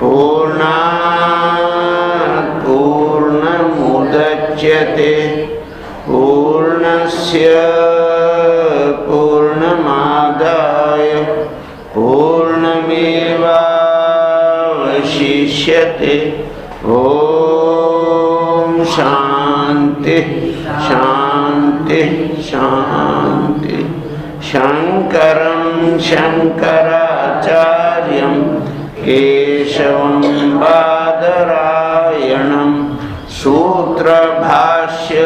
पूर्णात् पूर्णमुदच्यते पूर्णस्य पूर्णमादाय पूर्णमेवावशिष्यते। ओम शांति शांति शांति। शंकरं शंकराचार्यं केशवं बादरायणं सूत्रभाष्य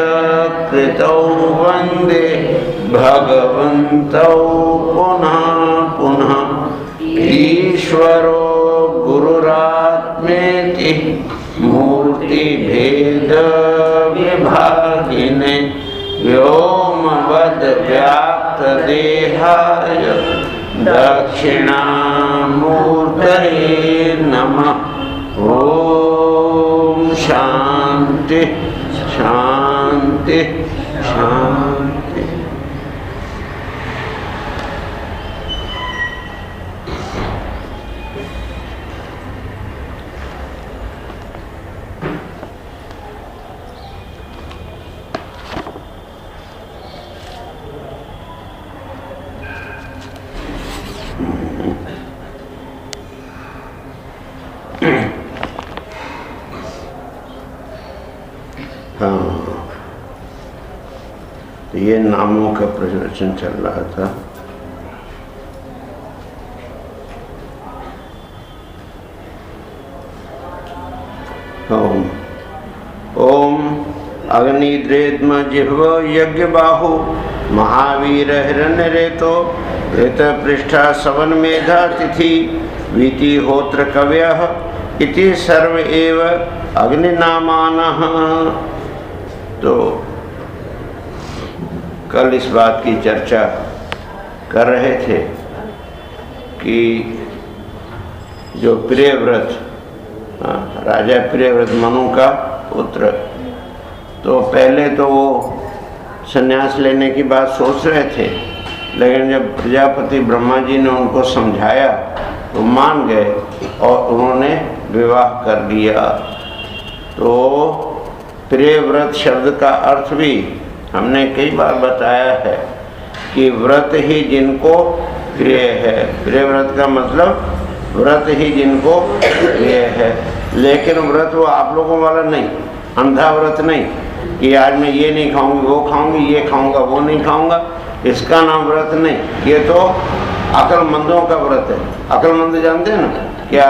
कृतौ वंदे भगवन्तौ पुनः पुनः। ईश्वरो गुरुरात्मेति मूर्तिभेद विभागिने व्योमवद् व्याप्त देहाय दक्षिणामूर्तये नमः। ओम शांति शांति शांति। तो ये नामों का प्रवचन चल रहा था। ओम ओम अग्निद्रेद्म जिह्व यज्ञ बाहु महावीर हिरण्यरेतो ऋत पृष्ठा सवन मेधा तिथि वीति होत्र कव्यः इति सर्व एव अग्निनामानः। तो कल इस बात की चर्चा कर रहे थे कि जो प्रियव्रत, राजा प्रियव्रत मनु का पुत्र, तो पहले तो वो संन्यास लेने की बात सोच रहे थे, लेकिन जब प्रजापति ब्रह्मा जी ने उनको समझाया तो मान गए और उन्होंने विवाह कर दिया। तो प्रियव्रत शब्द का अर्थ भी हमने कई बार बताया है कि व्रत ही जिनको प्रिय है। प्रियव्रत का मतलब व्रत ही जिनको प्रिय है, लेकिन व्रत वो आप लोगों वाला नहीं, अंधा व्रत नहीं कि आज मैं ये नहीं खाऊंगी वो खाऊंगी, ये खाऊंगा वो नहीं खाऊंगा, इसका नाम व्रत नहीं। ये तो अक्लमंदों का व्रत है। अक्लमंद जानते हैं ना क्या?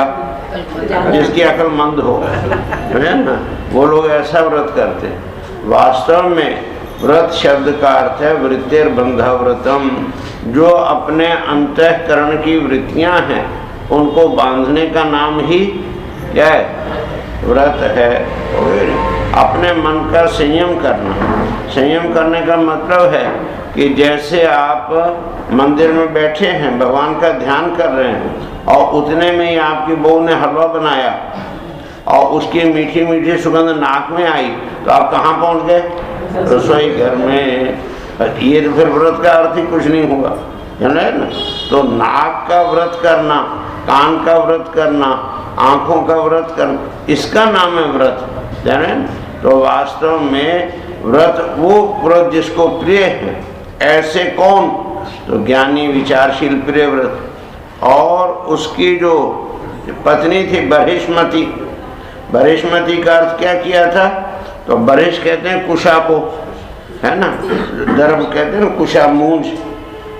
जिसकी अकल मंद हो, है ना, वो लोग ऐसा व्रत करते हैं। वास्तव में व्रत शब्द का अर्थ है वृत्तिर्बंध व्रतम, जो अपने अंतःकरण की वृत्तियां हैं उनको बांधने का नाम ही क्या है? व्रत है। अपने मन का संयम करना। संयम करने का मतलब है कि जैसे आप मंदिर में बैठे हैं, भगवान का ध्यान कर रहे हैं और उतने में ही आपकी बहू ने हलवा बनाया और उसकी मीठी मीठी सुगंध नाक में आई, तो आप कहाँ पहुँच गए? रसोई घर में। ये तो फिर व्रत का अर्थ ही कुछ नहीं हुआ, है ना। तो नाक का व्रत करना, कान का व्रत करना, आँखों का व्रत करना, इसका नाम है व्रत, जाने। तो वास्तव में व्रत वो व्रत जिसको प्रिय है। ऐसे कौन? तो ज्ञानी विचारशील प्रिय व्रत। और उसकी जो पत्नी थी बर्हिष्मति, बर्हिष्मति का अर्थ क्या किया था? तो बर्हिष कहते हैं कुशा को, है ना, दर्भ कहते हैं कुशा, मूंछ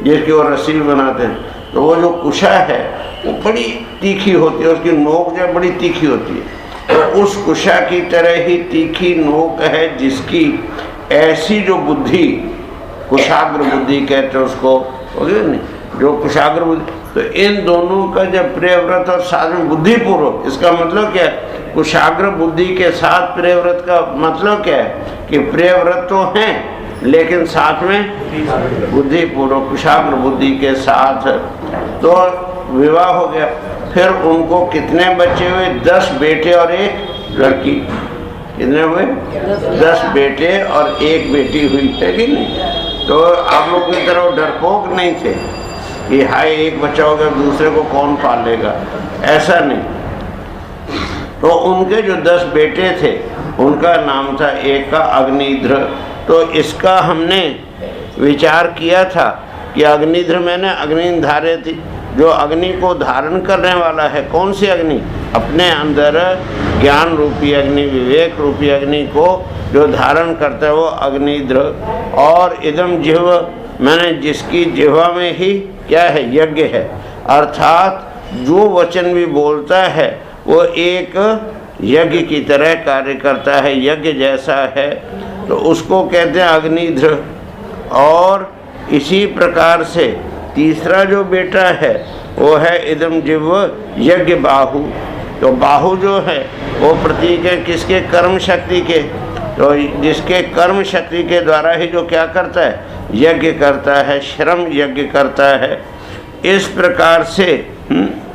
जिसकी वो रसील बनाते हैं। तो वो जो कुशा है वो बड़ी तीखी होती है, उसकी नोक जो बड़ी तीखी होती है। तो उस कुशा की तरह ही तीखी नोक है जिसकी ऐसी जो बुद्धि, कुशाग्र बुद्धि कहते हैं उसको, नहीं, जो कुशाग्र बुद्धि। तो इन दोनों का जब प्रियव्रत और साथ में बुद्धिपूर्वक, इसका मतलब क्या है? कुशाग्र बुद्धि के साथ प्रियव्रत का मतलब क्या है कि प्रियव्रत तो हैं लेकिन साथ में बुद्धिपूर्वक कुशाग्र बुद्धि के साथ। तो विवाह हो गया। फिर उनको कितने बच्चे हुए? 10 बेटे और 1 लड़की। कितने हुए? 10 बेटे और 1 बेटी हुई, है कि नहीं? तो आप लोग की तरह डरपोक नहीं थे कि हाय एक बच्चा हो गया दूसरे को कौन पाल लेगा, ऐसा नहीं। तो उनके जो 10 बेटे थे उनका नाम था, एक का अग्निध्र। तो इसका हमने विचार किया था कि अग्निध्र मैंने अग्नि धारे थी, जो अग्नि को धारण करने वाला है। कौन सी अग्नि? अपने अंदर ज्ञान रूपी अग्नि, विवेक रूपी अग्नि को जो धारण करता है वो अग्निध्र। और इदम जिह्व मैंने जिसकी जिह्वा में ही क्या है? यज्ञ है। अर्थात जो वचन भी बोलता है वो एक यज्ञ की तरह कार्य करता है, यज्ञ जैसा है, तो उसको कहते हैं अग्निध्र। और इसी प्रकार से तीसरा जो बेटा है वो है इदम जिह्व यज्ञ बाहु। तो बाहु जो है वो प्रतीक है किसके? कर्म शक्ति के। तो जिसके कर्म शक्ति के द्वारा ही जो क्या करता है? यज्ञ करता है, श्रम यज्ञ करता है। इस प्रकार से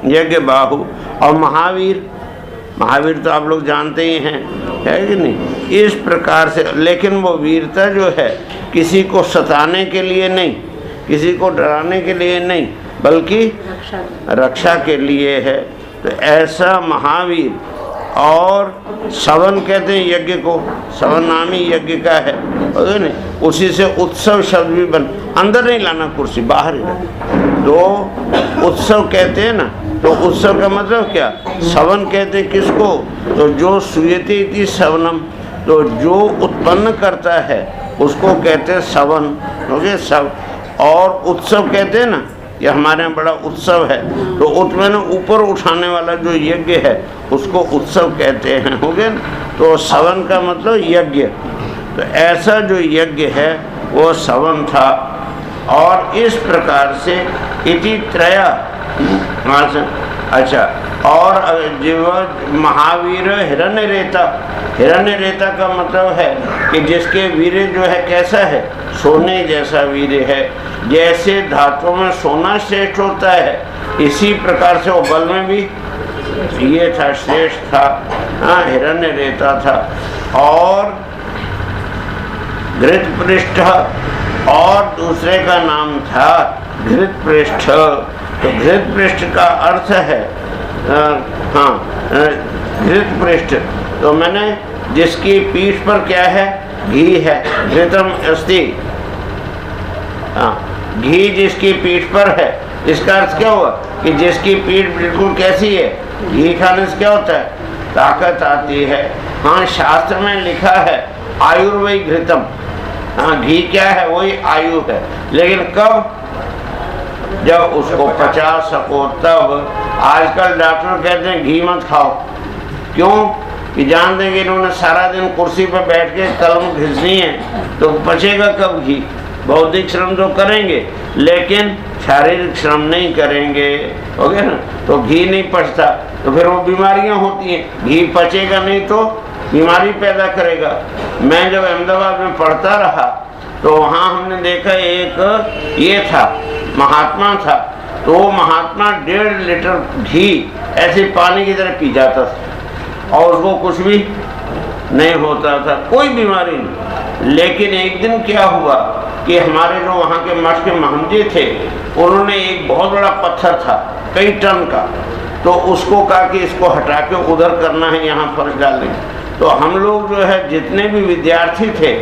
यज्ञ बाहु। और महावीर, महावीर तो आप लोग जानते ही हैं, है कि नहीं? इस प्रकार से, लेकिन वो वीरता जो है किसी को सताने के लिए नहीं, किसी को डराने के लिए नहीं, बल्कि रक्षा के लिए है। तो ऐसा महावीर। और सवन कहते हैं यज्ञ को, सवन नाम ही यज्ञ का है, नहीं? उसी से उत्सव शब्द भी बन, अंदर नहीं लाना कुर्सी, बाहर ही रख। तो उत्सव कहते हैं ना, तो उत्सव का मतलब क्या? सवन कहते हैं किसको? तो जो सूयते इति सवनम, तो जो उत्पन्न करता है उसको कहते हैं सवन, हो गया सब। और उत्सव कहते हैं ना, ये हमारे यहाँ बड़ा उत्सव है, तो उत्पन्न ऊपर उठाने वाला जो यज्ञ है उसको उत्सव कहते हैं, हो गया ना? तो सवन का मतलब यज्ञ। तो ऐसा जो यज्ञ है वो सवन था। और इस प्रकार से इति त्रया, अच्छा, और जीव महावीर हिरण्य रेता। हिरण्य रेता का मतलब है कि जिसके वीर्य जो है कैसा है? सोने जैसा वीर्य है। जैसे धातुओं में सोना श्रेष्ठ होता है, इसी प्रकार से वो बल में भी ये था, श्रेष्ठ था। हाँ, हिरण्य रेता था। और घृत पृष्ठ, और दूसरे का नाम था घृत पृष्ठ। तो घृत पृष्ठ का अर्थ है घृत पृष्ठ, तो मैंने जिसकी पीठ पर क्या है? घी है, घृतम अस्ति। घी जिसकी पीठ पर है, इसका अर्थ क्या हुआ? कि जिसकी पीठ बिल्कुल कैसी है? घी खाने से क्या होता है? ताकत आती है। हाँ, शास्त्र में लिखा है आयुर्वै घृतम। हाँ, घी क्या है? वही आयु है। लेकिन कब? जब उसको पचा सको तब। आजकल डॉक्टर कहते हैं घी मत खाओ, क्यों? कि जानते हैं कि इन्होंने सारा दिन कुर्सी पर बैठ के कलम घिसनी है, तो पचेगा कब घी? बौद्धिक श्रम तो करेंगे लेकिन शारीरिक श्रम नहीं करेंगे, हो गया ना? तो घी नहीं पचता, तो फिर वो बीमारियां होती हैं। घी पचेगा नहीं तो बीमारी पैदा करेगा। मैं जब अहमदाबाद में पढ़ता रहा तो वहाँ हमने देखा एक ये था, महात्मा था, तो वो महात्मा 1.5 लीटर घी ऐसे पानी की तरह पी जाता था और उसको कुछ भी नहीं होता था, कोई बीमारी नहीं। लेकिन एक दिन क्या हुआ कि हमारे जो वहाँ के मठ के महंजी थे, उन्होंने एक बहुत बड़ा पत्थर था कई टन का, तो उसको कहा कि इसको हटा के उधर करना है, यहाँ फर्श डाल देंगे। तो हम लोग जो है जितने भी विद्यार्थी थे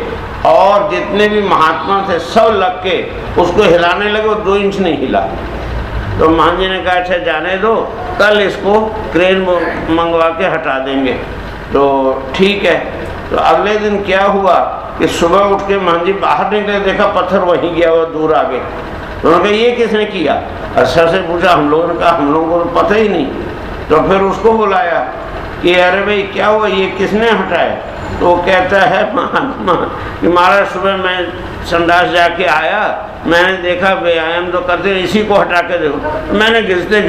और जितने भी महात्मा थे सब लग के उसको हिलाने लगे, वो 2 इंच नहीं हिला। तो महंजी ने कहा अच्छा जाने दो, कल इसको क्रेन मंगवा के हटा देंगे। तो ठीक है। तो अगले दिन क्या हुआ कि सुबह उठ के महंजी बाहर निकले, देखा पत्थर वहीं गया, वो दूर आ गए। तो उन्होंने कहा ये किसने किया? अच्छा से पूछा, हम लोगों ने कहा हम लोगों को तो पता ही नहीं। तो फिर उसको बुलाया कि अरे भाई क्या हुआ, ये किसने हटाया? तो वो कहता है महात्मा कि महाराज सुबह मैं संडास जाके आया, मैंने देखा व्यायाम तो करते इसी को हटा के देखो, मैंने घिसते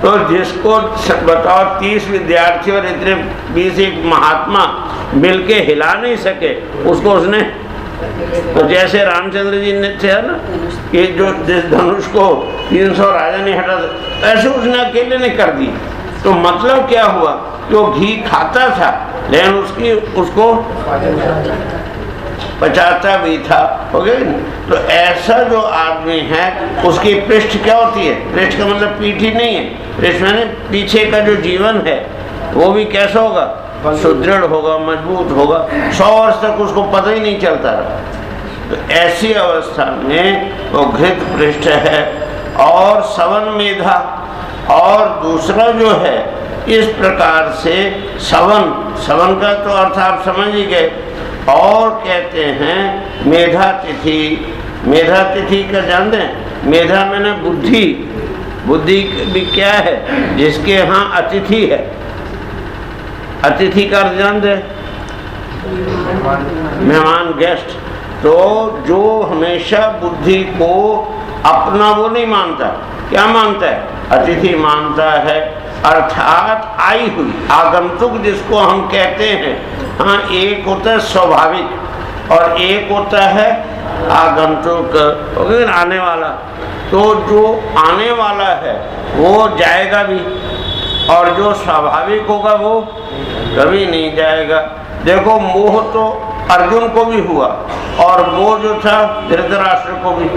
तो जिसको बताओ 30 विद्यार्थी और इतने 20 एक महात्मा मिलके हिला नहीं सके उसको, उसने तो जैसे रामचंद्र जी ने थे ना कि जो जिस धनुष को 300 राजा ने हटा, ऐसे उसने अकेले ने कर दी। तो मतलब क्या हुआ कि वो घी खाता था लेकिन उसको पचाता भी था, हो गया ना। तो ऐसा जो आदमी है उसकी पृष्ठ क्या होती है? पृष्ठ का मतलब पीठ ही नहीं है, पृष्ठ मैंने पीछे का जो जीवन है वो भी कैसा होगा? सुदृढ़ होगा, मजबूत होगा, 100 वर्ष तक उसको पता ही नहीं चलता रहा। तो ऐसी अवस्था में वो घृत पृष्ठ है। और सवन मेधा, और दूसरा जो है इस प्रकार से सवन का तो अर्थ आप समझ ही गए। और कहते हैं मेधा तिथि का जानते हैं? मेधा मैंने बुद्धि भी क्या है? जिसके यहाँ अतिथि है, अतिथि का अर्थ जानते हैं? मेहमान, गेस्ट। तो जो हमेशा बुद्धि को अपना वो नहीं मानता, क्या मानता है? अतिथि मानता है, अर्थात आई हुई, आगंतुक जिसको हम कहते हैं। हाँ, एक होता है स्वाभाविक और एक होता है आगंतुक, आने वाला। तो जो आने वाला है वो जाएगा भी, और जो स्वाभाविक होगा वो कभी नहीं जाएगा। देखो, मोह तो अर्जुन को भी हुआ, और मोह जो था धृतराष्ट्र को भी।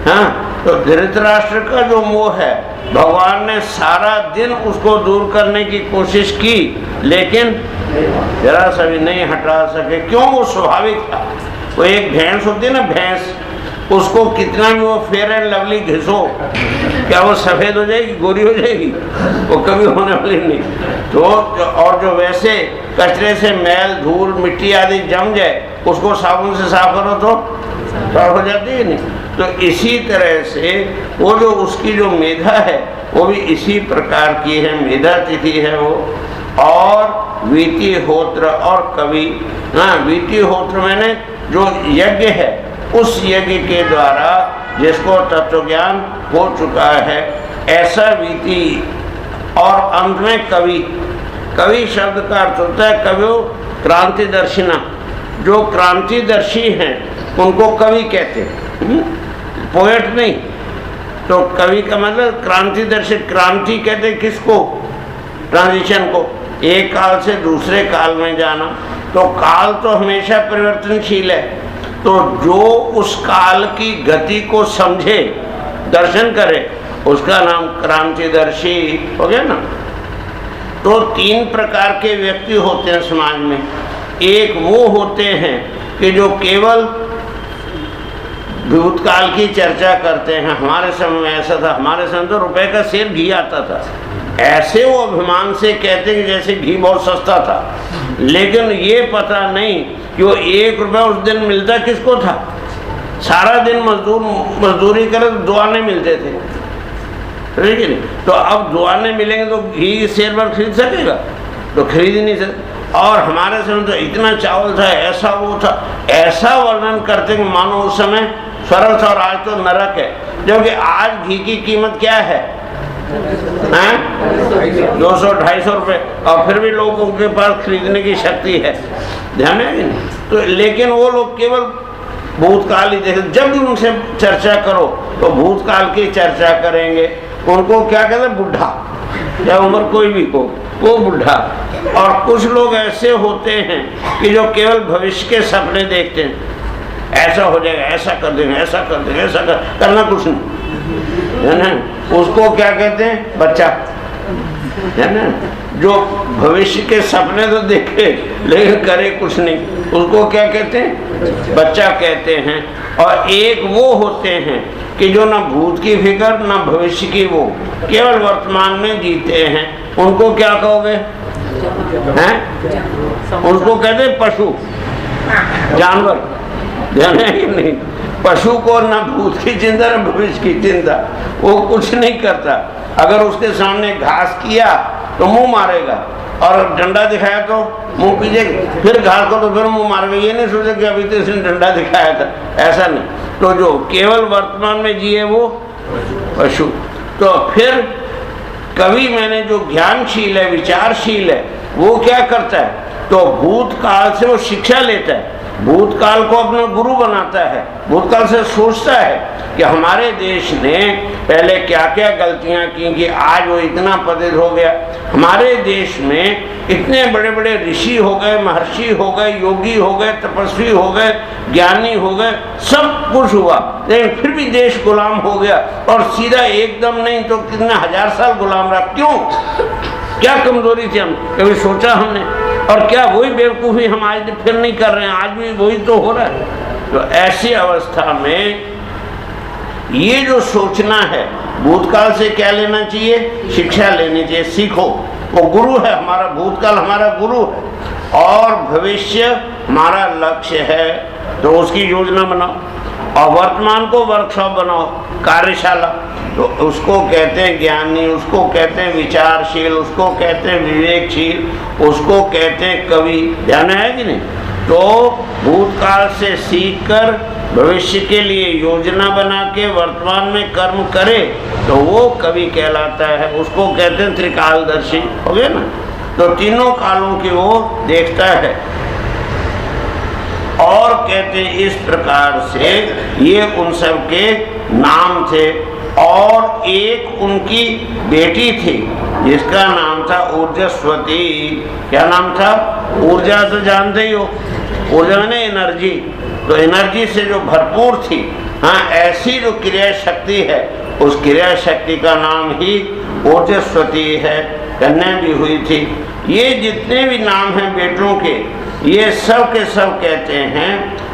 हाँ, तो धृतराष्ट्र का जो मोह है भगवान ने सारा दिन उसको दूर करने की कोशिश की, लेकिन जरा सा भी नहीं हटा सके। क्यों? वो स्वाभाविक था। वो एक भैंस होती है ना, भैंस, उसको कितना भी वो फेयर एंड लवली घिसो, क्या वो सफ़ेद हो जाएगी, गोरी हो जाएगी? वो कभी होने वाली नहीं। तो और जो वैसे कचरे से मैल, धूल, मिट्टी आदि जम जाए, उसको साबुन से साफ करो तो साफ हो जाती है नहीं। तो इसी तरह से वो जो उसकी जो मेधा है वो भी इसी प्रकार की है, मेधा तिथि है वो। और वीतिहोत्र और कवि। हाँ, वीतिहोत्र मैंने जो यज्ञ है उस यज्ञ के द्वारा जिसको तत्वज्ञान हो चुका है, ऐसा वीति। और अंत में कवि। कवि शब्द का अर्थ होता है कवि क्रांतिदर्शिना। जो क्रांतिदर्शी हैं उनको कवि कहते हैं, पोएट नहीं। तो कवि का मतलब क्रांतिदर्शी। क्रांति कहते किसको? ट्रांजिशन को, एक काल से दूसरे काल में जाना। तो काल तो हमेशा परिवर्तनशील है, तो जो उस काल की गति को समझे, दर्शन करे, उसका नाम क्रांतिदर्शी हो गया ना। तो 3 प्रकार के व्यक्ति होते हैं समाज में। एक वो होते हैं कि जो केवल भूतकाल की चर्चा करते हैं, हमारे समय में ऐसा था, हमारे समय तो रुपए का सेर घी आता था, ऐसे वो अभिमान से कहते हैं जैसे घी बहुत सस्ता था। लेकिन ये पता नहीं कि वो 1 रुपया उस दिन मिलता किसको था। सारा दिन मजदूरी करे तो 2 आने मिलते थे, ठीक है नहीं? तो अब 2 आने मिलेंगे तो घी सेर भर खरीद सकेगा? तो खरीद ही नहीं सकते। और हमारे समय तो इतना चावल था, ऐसा वो था, ऐसा वर्णन करते हैं मानो उस समय सरल था और आज तो नरक है। जबकि आज घी की कीमत क्या है? 200-250 रुपये, और फिर भी लोगों के पास खरीदने की शक्ति है। ध्यान है कि नहीं? तो लेकिन वो लोग केवल भूतकाल ही देखे। जब भी उनसे चर्चा करो तो भूतकाल की चर्चा करेंगे। उनको क्या कहते हैं? बुढ़ा, या उम्र कोई भी हो, वो बुढ़ा। और कुछ लोग ऐसे होते हैं कि जो केवल भविष्य के सपने देखते हैं, ऐसा हो जाएगा, ऐसा कर देंगे, ऐसा कर देंगे, ऐसा करना कुछ नहीं, है ना? उसको क्या कहते हैं? बच्चा, है ना? जो भविष्य के सपने तो देखे लेकिन करे कुछ नहीं, उसको क्या कहते हैं? बच्चा कहते हैं। और एक वो होते हैं कि जो ना भूत की फिक्र ना भविष्य की, वो केवल वर्तमान में जीते हैं। उनको क्या कहोगे? हैं? उनको कहते हैं पशु, जानवर। ध्यान है कि नहीं? पशु को ना भूत की चिंता ना भविष्य की चिंता, वो कुछ नहीं करता। अगर उसके सामने घास किया तो मुंह मारेगा, और डंडा दिखाया तो मुंह पीछे, फिर घास को तो फिर मुंह मारेगा। ये नहीं सोचे कि अभी तो इसने डंडा दिखाया था, ऐसा नहीं। तो जो केवल वर्तमान में जिए वो पशु। तो फिर कवि मैंने जो ज्ञानशील है, विचारशील है, वो क्या करता है? तो भूतकाल से वो शिक्षा लेता है। भूतकाल को अपना गुरु बनाता है, भूतकाल से सोचता है कि हमारे देश ने पहले क्या क्या गलतियां की कि आज वो इतना पतित हो गया। हमारे देश में इतने बड़े बड़े ऋषि हो गए, महर्षि हो गए, योगी हो गए, तपस्वी हो गए, ज्ञानी हो गए, सब कुछ हुआ, लेकिन फिर भी देश गुलाम हो गया। और सीधा एकदम नहीं तो कितने हजार साल गुलाम रहा। क्यों? क्या कमजोरी थी? हम कभी सोचा हमने? और क्या वही बेवकूफ़ी हम आज फिर नहीं कर रहे हैं? आज भी वही तो हो रहा है। तो ऐसी अवस्था में ये जो सोचना है, भूतकाल से क्या लेना चाहिए? शिक्षा लेनी चाहिए। सीखो, वो गुरु है हमारा, भूतकाल हमारा गुरु है और भविष्य हमारा लक्ष्य है। तो उसकी योजना बनाओ और वर्तमान को वर्कशॉप बनाओ, कार्यशाला। तो उसको कहते हैं ज्ञानी, उसको कहते हैं विचारशील, उसको कहते हैं विवेकशील, उसको कहते हैं कवि। ध्यान है कि नहीं? तो भूतकाल से सीखकर भविष्य के लिए योजना बना के वर्तमान में कर्म करे तो वो कवि कहलाता है। उसको कहते हैं त्रिकालदर्शी। हो गया ना? तो तीनों कालों की वो देखता है। और कहते हैं इस प्रकार से ये उन सब के नाम थे। और एक उनकी बेटी थी जिसका नाम था ऊर्जस्वती। क्या नाम था? ऊर्जा तो जानते ही हो, ऊर्जा में एनर्जी, तो एनर्जी से जो भरपूर थी। हाँ, ऐसी जो क्रिया शक्ति है, उस क्रिया शक्ति का नाम ही ऊर्जस्वती है। कन्या भी हुई थी। ये जितने भी नाम हैं बेटों के, ये सब के सब कहते हैं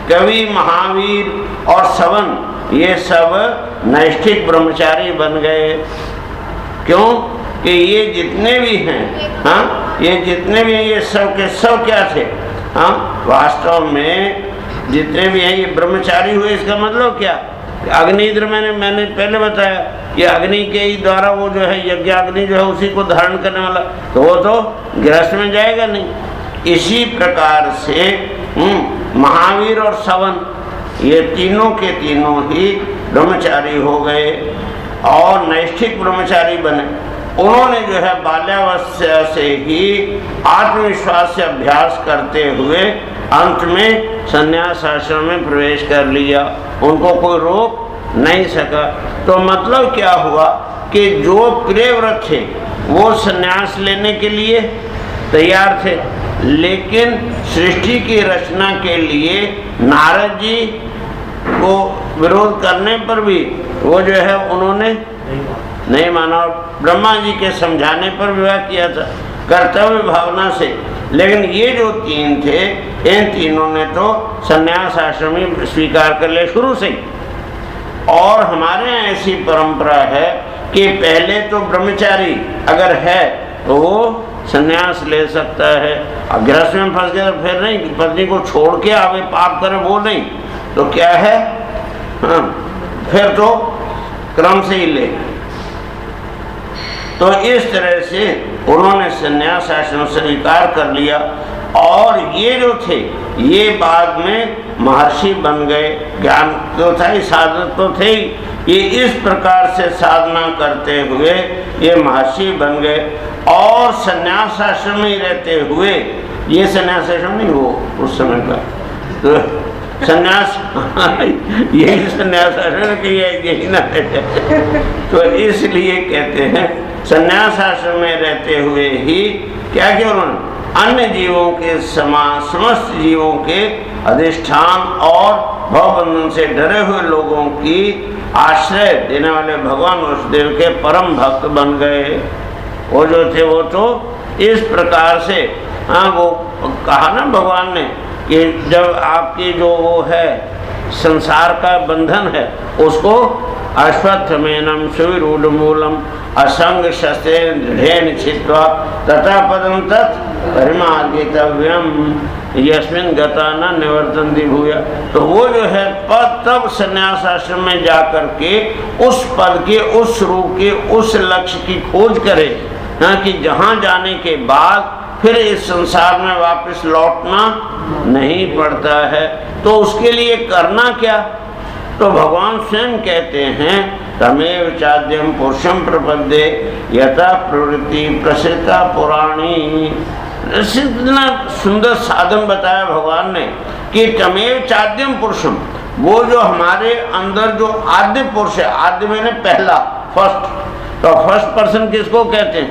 कवि, महावीर और सवन, ये सब नैष्ठिक ब्रह्मचारी बन गए। क्यों? कि ये जितने भी हैं, हाँ, ये जितने भी हैं, ये सब के सब क्या थे? हाँ, वास्तव में जितने भी हैं ये ब्रह्मचारी हुए। इसका मतलब क्या? अग्निद्र मैंने पहले बताया कि अग्नि के ही द्वारा वो जो है यज्ञाग्नि जो है उसी को धारण करने वाला, तो वो तो गृहस्थ में जाएगा नहीं। इसी प्रकार से महावीर और सवन, ये तीनों के तीनों ही ब्रह्मचारी हो गए और नैष्ठिक ब्रह्मचारी बने। उन्होंने जो है बाल्यावस्था से ही आत्मविश्वास से अभ्यास करते हुए अंत में संन्यास आश्रम में प्रवेश कर लिया। उनको कोई रोक नहीं सका। तो मतलब क्या हुआ कि जो प्रियव्रत थे वो संन्यास लेने के लिए तैयार थे, लेकिन सृष्टि की रचना के लिए नारद जी को विरोध करने पर भी वो जो है उन्होंने नहीं माना। और ब्रह्मा जी के समझाने पर विवाह किया था कर्तव्य भावना से। लेकिन ये जो तीन थे, इन तीनों ने तो संन्यास आश्रम ही स्वीकार कर लिया शुरू से ही। और हमारे यहाँ ऐसी परंपरा है कि पहले तो ब्रह्मचारी अगर है तो वो संन्यास ले सकता है। अब गृहस्थ में फंस गया तो फिर नहीं, पत्नी को छोड़ के आवे पाप करे वो नहीं, तो क्या है, हाँ, फिर तो क्रम से ही ले। तो इस तरह से उन्होंने संन्यास आश्रम स्वीकार कर लिया। और ये जो थे ये बाद में महर्षि बन गए। ज्ञान तो था ही, साधन तो थे ही। ये इस प्रकार से साधना करते हुए ये महर्षि बन गए। और संन्यास आश्रम में ही रहते हुए, ये संन्यास आश्रम नहीं वो उस समय का, तो संन्यास यही संन्यास आश्रम की यही ना है। तो इसलिए कहते हैं संन्यास आश्रम में रहते हुए ही क्या किया उन्होंने? अन्य जीवों के समान समस्त जीवों के अधिष्ठान और भवबंधन से डरे हुए लोगों की आश्रय देने वाले भगवान वसुदेव के परम भक्त बन गए। वो जो थे वो तो इस प्रकार से, हाँ, वो कहा ना भगवान ने कि जब आपकी जो वो है संसार का बंधन है उसको अश्वत्थमेनम सुविरूढ़ मूलम असंग शस्त्रेण दृढ़ेन छित्त्वा तथा पदम तत् परिमार्गितव्यम यस्मिन् गता न निवर्तन्ति भूया। तो वो जो है पद तब संन्यास आश्रम में जाकर के उस पद के, उस रूप के, उस लक्ष्य की खोज करे, हाँ, कि जहाँ जाने के बाद फिर इस संसार में वापस लौटना नहीं पड़ता है। तो उसके लिए करना क्या? तो भगवान स्वयं कहते हैं तमेव चाद्यम पुरुषम प्रपद्ये यथा प्रवृत्ति प्रसिद्धा पुराणी। इतना सुंदर साधन बताया भगवान ने कि तमेव चाद्यम पुरुषम, वो जो हमारे अंदर जो आद्य पुरुष है, आद्य मैंने पहला, फर्स्ट, तो फर्स्ट पर्सन किसको कहते हैं?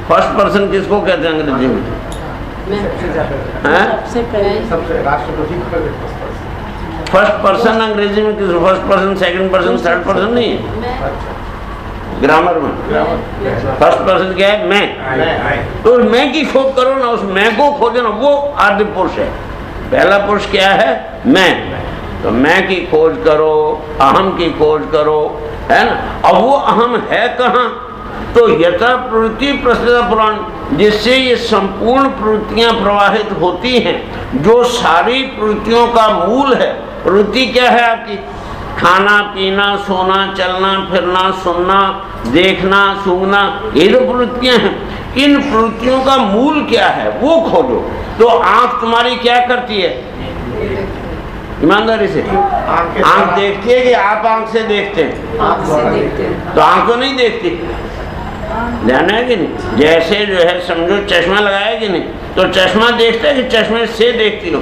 फर्स्ट पर्सन किसको कहते हैं अंग्रेजी में? फर्स्ट पर्सन अंग्रेजी में किस? First person, second person, third person नहीं है ग्रामर में। फर्स्ट पर्सन क्या है? मैं। तो उस मैं की खोज करो ना, उस मैं को खोजो ना, वो आद्य पुरुष है। पहला पुरुष क्या है? मैं। तो मैं की खोज करो, अहम की खोज करो, है ना। अब वो अहम है कहाँ? तो यथा प्रवृत्ति प्रसिद्ध पुराण, जिससे ये संपूर्ण प्रवृत्तियां प्रवाहित होती हैं, जो सारी प्रवृत्तियों का मूल है। प्रवृत्ति क्या है आपकी? खाना पीना, सोना, चलना फिरना, सुनना, देखना, सूंघना, ये जो प्रवृत्तियां हैं, इन प्रवृत्तियों का मूल क्या है वो खोजो। तो आंख तुम्हारी क्या करती है? ईमानदारी से आंख देखती है कि आप आंख से देखते हैं? आंख से देखते हैं। तो आंख तो नहीं देखती, ध्यान है कि नहीं? जैसे जो है समझो चश्मा लगाया कि नहीं, तो चश्मा देखता है कि चश्मे से देखती हो?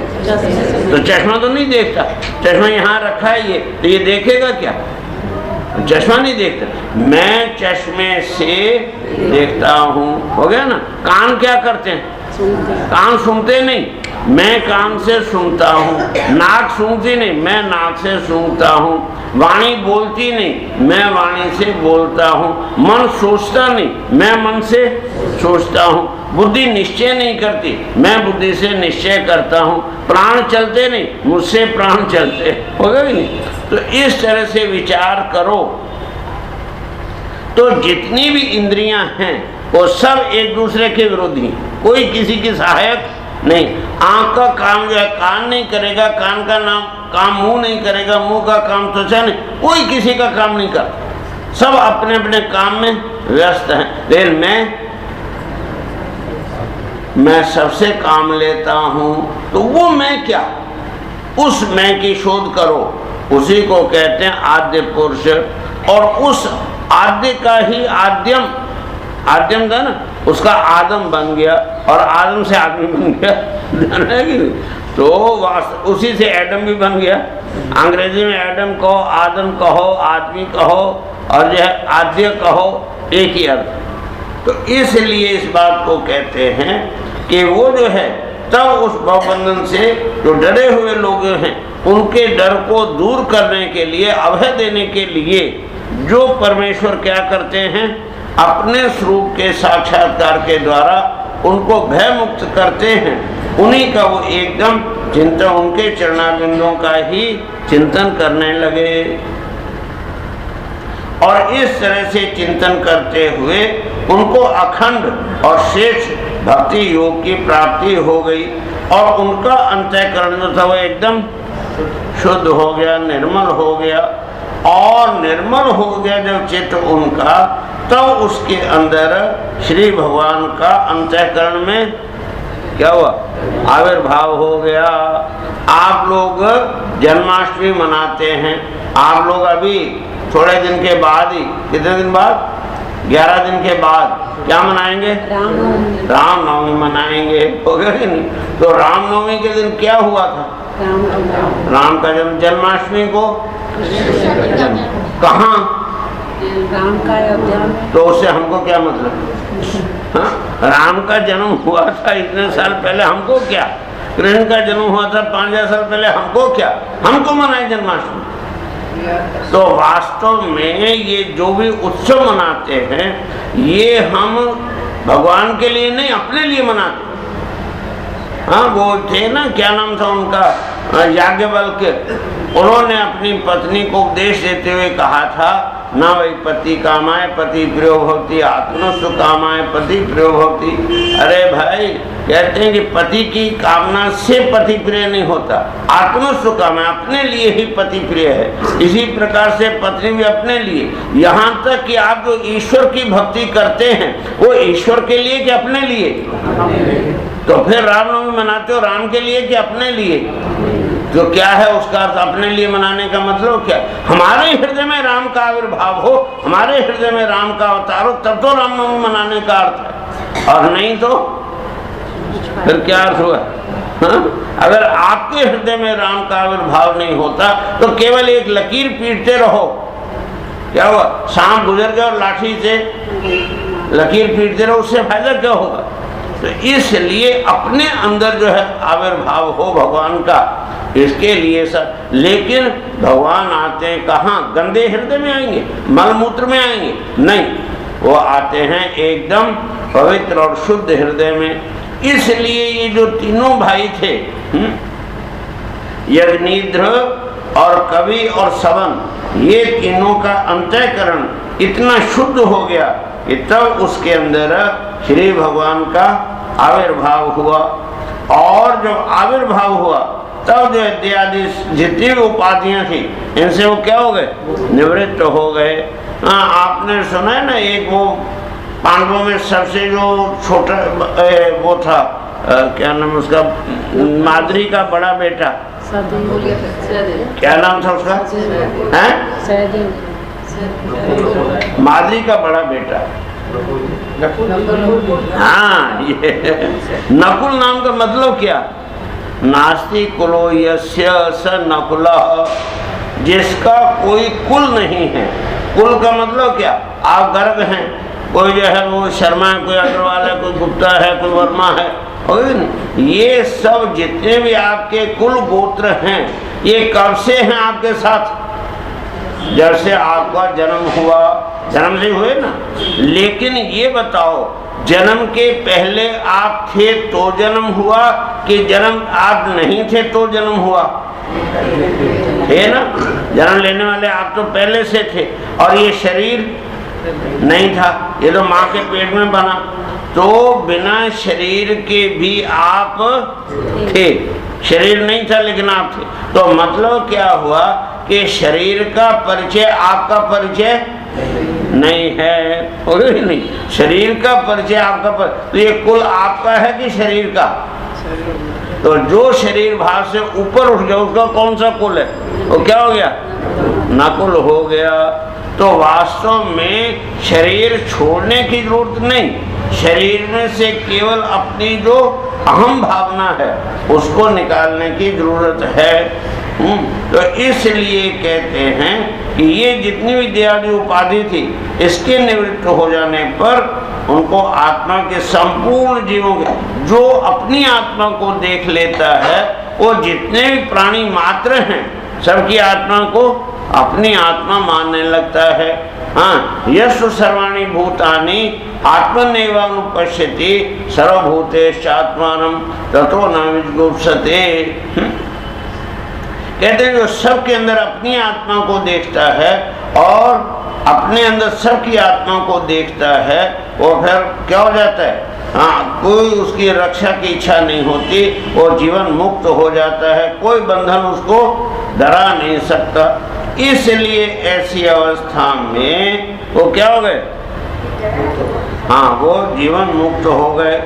तो चश्मा तो नहीं देखता। चश्मा यहाँ रखा है ये, तो ये देखेगा क्या? चश्मा नहीं देखता। मैं चश्मे से देखता हूँ, हो गया ना। कान क्या करते हैं? कान सुनते नहीं, मैं कान से सुनता हूँ। नाक सूंघती नहीं, मैं नाक से सूंघता हूँ। वाणी बोलती नहीं, मैं वाणी से बोलता हूँ। मन सोचता नहीं, मैं मन से सोचता हूँ। बुद्धि निश्चय नहीं करती, मैं बुद्धि से निश्चय करता हूँ। प्राण चलते नहीं, मुझसे प्राण चलते, होगा कि नहीं? तो इस तरह से विचार करो। तो जितनी भी इंद्रियां हैं वो सब एक दूसरे के विरोधी, कोई किसी की सहायक नहीं। आंख का काम जो है कान नहीं करेगा, कान का नाम काम मुंह नहीं करेगा, मुंह का काम त्वचा नहीं, कोई किसी का काम नहीं करता। सब अपने अपने काम में व्यस्त हैं। लेकिन मैं सबसे काम लेता हूं, तो वो मैं क्या? उस मैं की शोध करो, उसी को कहते हैं आद्य पुरुष। और उस आद्य का ही आद्यम, आद्यम था ना, उसका आदम बन गया और आदम से आदमी बन गया। तो उसी से एडम भी बन गया। अंग्रेजी में एडम कहो, आदम कहो, आदमी कहो, और जो है आद्य कहो, एक ही अर्थ। तो इसलिए इस बात को कहते हैं कि वो जो है तब उस भवबंधन से जो डरे हुए लोग हैं, उनके डर को दूर करने के लिए, अभय देने के लिए जो परमेश्वर क्या करते हैं, अपने स्वरूप के साक्षात्कार के द्वारा उनको भय मुक्त करते हैं। उन्हीं का वो एकदम चिंतन, उनके चरणाबिंदों का ही चिंतन करने लगे। और इस तरह से चिंतन करते हुए उनको अखंड और श्रेष्ठ भक्ति योग की प्राप्ति हो गई। और उनका अंतःकरण जो था वो एकदम शुद्ध हो गया, निर्मल हो गया। और निर्मल हो गया जब चित्त उनका, तब उसके अंदर श्री भगवान का अंतःकरण में क्या हुआ? आविर्भाव हो गया। आप लोग जन्माष्टमी मनाते हैं, आप लोग अभी थोड़े दिन के बाद ही, कितने दिन बाद? 11 दिन के बाद क्या मनाएंगे? रामनवमी मनाएंगे, हो गया कि नहीं? तो रामनवमी के दिन क्या हुआ था? राम का जन्म। जन्माष्टमी को कहाँ? राम का अयोध्या में। तो उससे हमको क्या मतलब? हाँ, राम का जन्म हुआ था इतने साल पहले, हमको क्या? कृष्ण का जन्म हुआ था 5000 साल पहले, हमको क्या? हमको मनाए जन्माष्टमी। तो वास्तव में ये जो भी उत्सव मनाते हैं, ये हम भगवान के लिए नहीं, अपने लिए मनाते। हाँ, वो थे ना, क्या नाम था उनका, याज्ञवल्क्य, उन्होंने अपनी पत्नी को उपदेश देते हुए कहा था, ना वही पति कामाय पति प्रियो भवति, आत्मस्व कामाय पति प्रियो भवति। अरे भाई, कहते हैं कि पति की कामना से पति प्रिय नहीं होता, आत्मस्व कामाय, अपने लिए ही पति प्रिय है। इसी प्रकार से पत्नी भी अपने लिए। यहाँ तक कि आप जो ईश्वर की भक्ति करते हैं, वो ईश्वर के लिए कि अपने लिए? तो फिर रामनवमी मनाते हो राम के लिए कि अपने लिए? तो क्या है उसका अर्थ? अपने लिए मनाने का मतलब क्या? हमारे हृदय में राम का आविर्भाव हो, हमारे हृदय में राम का अवतार हो, तब तो रामनवमी मनाने का अर्थ है। और नहीं तो फिर क्या अर्थ हुआ? हाँ? अगर आपके हृदय में राम का आविर्भाव नहीं होता तो केवल एक लकीर पीटते रहो, क्या हुआ? सांप गुजर गया और लाठी से लकीर पीटते रहो, उससे फायदा क्या होगा? तो इसलिए अपने अंदर जो है आविर्भाव हो भगवान का, इसके लिए सब। लेकिन भगवान आते हैं कहाँ? गंदे हृदय में आएंगे, मलमूत्र में आएंगे? नहीं, वो आते हैं एकदम पवित्र और शुद्ध हृदय में। इसलिए ये जो तीनों भाई थे, यज्ञनिद्र और कवि और सवन, ये तीनों का अंतःकरण इतना शुद्ध हो गया कि तब उसके अंदर श्री भगवान का आविर्भाव हुआ। और जब आविर्भाव हुआ तब जो इत्यादि जितनी भी उपाधियां थी इनसे वो क्या हो गए? निवृत्त हो गए। आपने सुना है ना, एक वो पांडवों में सबसे जो छोटा वो था, क्या नाम उसका, माद्री का बड़ा बेटा, क्या नाम था उसका? माद्री का बड़ा बेटा, हाँ, ये नकुल नाम का मतलब क्या? नास्ति कुलो यस्य स नकुलः, जिसका कोई कुल नहीं है। कुल का मतलब क्या? आप गर्ग हैं, कोई जो है वो शर्मा है, कोई अग्रवाल है, कोई गुप्ता है, कोई वर्मा है, ये सब जितने भी आपके कुल गोत्र हैं ये कब से हैं आपके साथ? जब से आपका जन्म हुआ, जन्म से हुए ना। लेकिन ये बताओ, जन्म के पहले आप थे तो जन्म हुआ कि जन्म आप नहीं थे तो जन्म हुआ? है ना, जन्म लेने वाले आप तो पहले से थे। और ये शरीर नहीं था, ये तो माँ के पेट में बना, तो बिना शरीर के भी आप थे। शरीर नहीं था लेकिन आप थे, तो मतलब क्या हुआ कि शरीर का परिचय आपका परिचय नहीं है, नहीं, शरीर का परिचय आपका तो ये कुल आपका है कि शरीर का? तो जो शरीर भाव से ऊपर उठ गया उसका कौन सा कुल है? वो क्या हो गया? नकुल हो गया। तो वास्तव में शरीर छोड़ने की जरूरत नहीं, शरीर में से केवल अपनी जो अहम भावना है उसको निकालने की जरूरत है। तो इसलिए कहते हैं कि ये जितनी भी देहादी उपाधि थी इसके निवृत्त हो जाने पर उनको आत्मा के संपूर्ण जीवों के, जो अपनी आत्मा को देख लेता है, वो जितने भी प्राणी मात्र हैं सबकी आत्मा को अपनी आत्मा मानने लगता है। हाँ, यस्व सर्वाणि भूतानि आत्मनेवानुपश्यति सर्वभूतेश्चात्मानं ततो न विजुगुप्सते। कहते हैं जो सबके अंदर अपनी आत्मा को देखता है और अपने अंदर सबकी आत्मा को देखता है, वो फिर क्या हो जाता है? हाँ, कोई उसकी रक्षा की इच्छा नहीं होती, वो जीवन मुक्त हो जाता है, कोई बंधन उसको डरा नहीं सकता। इसलिए ऐसी अवस्था में वो क्या हो गए? हाँ, वो जीवन मुक्त हो गए।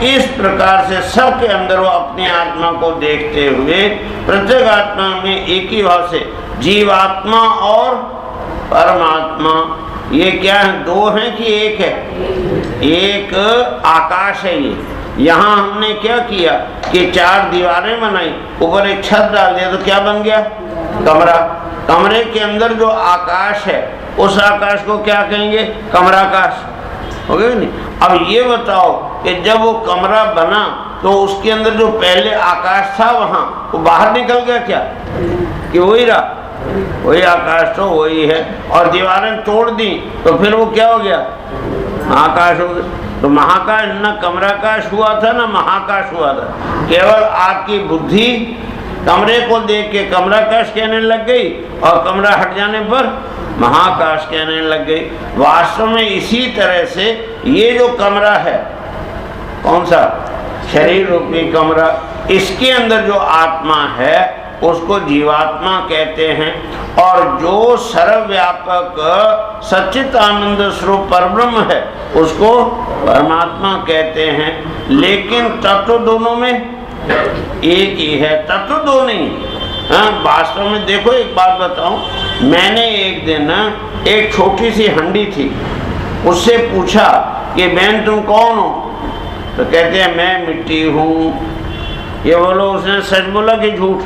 इस प्रकार से सबके अंदर वो अपनी आत्मा को देखते हुए प्रत्येक आत्मा में एक ही भाव से जीवात्मा और परमात्मा, ये क्या है? दो हैं कि एक है? एक आकाश है। ये यहाँ हमने क्या किया कि चार दीवारें बनाई, ऊपर एक छत डाल दिया, तो क्या बन गया? कमरा। कमरे के अंदर जो आकाश है उस आकाश को क्या कहेंगे? कमराकाश, हो गया नहीं? अब ये बताओ कि जब वो कमरा बना तो उसके अंदर जो पहले आकाश था वहां, वो बाहर निकल गया क्या? कि वही रहा? वही आकाश तो वही है। और दीवारें तोड़ दी तो फिर वो क्या हो गया? आकाश हो गया। तो महाकाश न कमराकाश हुआ था न महाकाश हुआ था। केवल आपकी बुद्धि कमरे को देख के कमराकाश कहने लग गई और कमरा हट जाने पर महाकाश कहने लग गई। वास्तव में इसी तरह से ये जो कमरा है, कौन सा? शरीर रूपी कमरा, इसके अंदर जो आत्मा है उसको जीवात्मा कहते हैं। और जो सर्वव्यापक सच्चित आनंद स्वरूप परब्रह्म है उसको परमात्मा कहते हैं। लेकिन तत्व दोनों में एक ही है, तत्व दो नहीं। हाँ, वास्तव में देखो, एक बात बताऊं, मैंने एक दिन एक छोटी सी हंडी थी, उससे पूछा कि बहन तुम कौन हो? तो कहते हैं मैं मिट्टी हूँ। ये बोलो उसने सच बोला कि झूठ?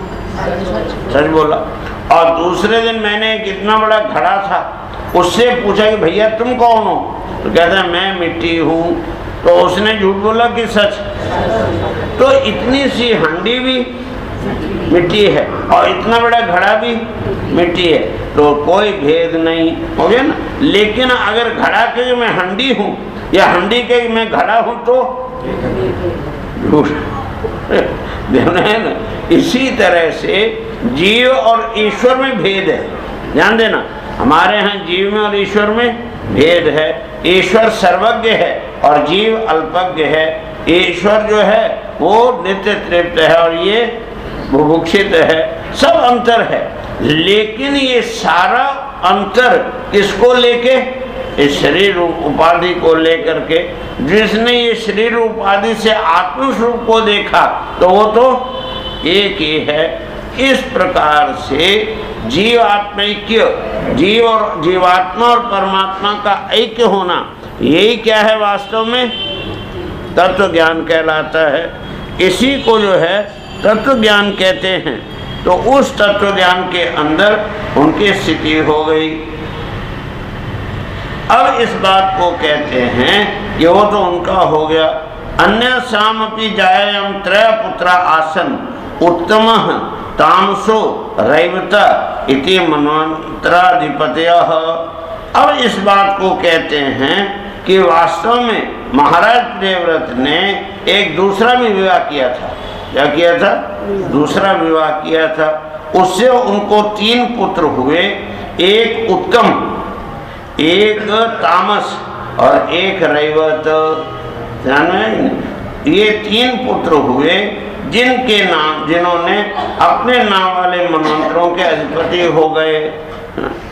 सच बोला। और दूसरे दिन मैंने एक इतना बड़ा घड़ा था, उससे पूछा कि भैया तुम कौन हो? तो कहता है मैं मिट्टी हूँ। तो उसने झूठ बोला कि सच? तो इतनी सी हंडी भी मिट्टी है और इतना बड़ा घड़ा भी मिट्टी है, तो कोई भेद नहीं हो गया ना। लेकिन अगर घड़ा के मैं हंडी हूँ या हंडी के मैं घड़ा हूँ तो झूठ है ना। इसी तरह से जीव और ईश्वर में भेद है, ध्यान देना। हमारे यहाँ जीव में और ईश्वर में भेद है। ईश्वर सर्वज्ञ है और जीव अल्पज्ञ है। ईश्वर जो है वो नित्य तृप्त है और ये बुभुक्षित है, सब अंतर है। लेकिन ये सारा अंतर किसको लेके? इस शरीर उपाधि को लेकर के। जिसने ये शरीर उपाधि से आत्मस्वरूप को देखा तो वो तो एक ही है। इस प्रकार से जीवात्मैक्य, जीव और जीवात्मा और परमात्मा का ऐक्य होना, यही क्या है वास्तव में? तत्व ज्ञान कहलाता है। इसी को जो है तत्व ज्ञान कहते हैं। तो उस तत्व ज्ञान के अंदर उनकी स्थिति हो गई। अब इस बात को कहते हैं कि वो तो उनका हो गया। अन्य सामपि जायम त्रय पुत्रा आसन उत्तमः तामसो रैवता इति मनवंतराधिपतयः। अब इस बात को कहते हैं कि वास्तव में महाराज प्रियव्रत ने एक दूसरा भी विवाह किया था। क्या किया था? दूसरा विवाह किया था। उससे उनको 3 पुत्र हुए, एक उत्तम, एक तामस और एक रैवत। ध्यान में, ये 3 पुत्र हुए जिनके नाम, जिन्होंने अपने नाम वाले मनवंतरों के अधिपति हो गए।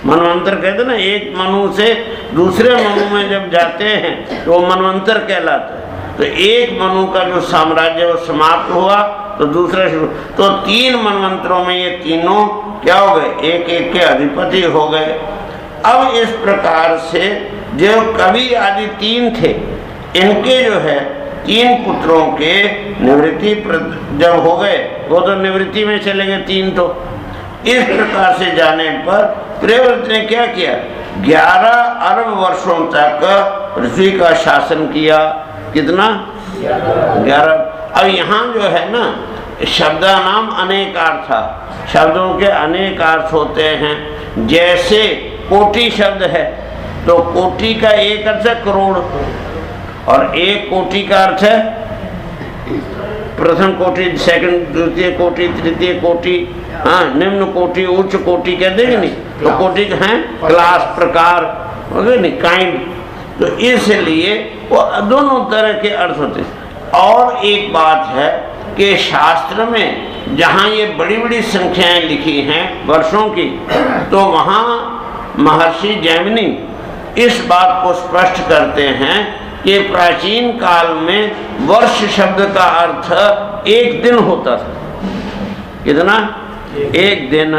मनवंतर कहते ना, एक मनु से दूसरे मनु में जब जाते हैं तो मनवंतर कहलाता है। तो एक मनु का जो साम्राज्य वो समाप्त हुआ तो दूसरा शुरू। तो 3 मनवंतरों में ये तीनों क्या हो गए? एक एक के अधिपति हो गए। अब इस प्रकार से जो कवि आदि 3 थे, इनके जो है 3 पुत्रों के निवृत्ति जब हो गए, वो तो निवृत्ति में चले गए 3 तो। इस प्रकार से जाने पर प्रियव्रत ने क्या किया? 11 अरब वर्षों तक पृथ्वी का शासन किया। कितना? 11। अब यहाँ जो है ना, शब्दा नाम अनेक अर्थ, शब्दों के अनेक अर्थ होते हैं। जैसे कोटि शब्द है तो कोटि का एक अर्थ है करोड़, और एक कोटि का अर्थ है प्रथम कोटि, सेकंड, द्वितीय कोटि, तृतीय कोटि, हाँ, निम्न कोटि, उच्च कोटि कहते हैं नहीं? तो कोटि हैं क्लास, प्रकार, नहीं, काइंड। तो इसलिए वो दोनों तरह के अर्थ होते हैं। और एक बात है कि शास्त्र में जहाँ ये बड़ी बड़ी संख्याएं लिखी हैं वर्षों की, तो वहाँ महर्षि जैमिनी इस बात को स्पष्ट करते हैं कि प्राचीन काल में वर्ष शब्द का अर्थ एक दिन होता था। कितना? एक दिन।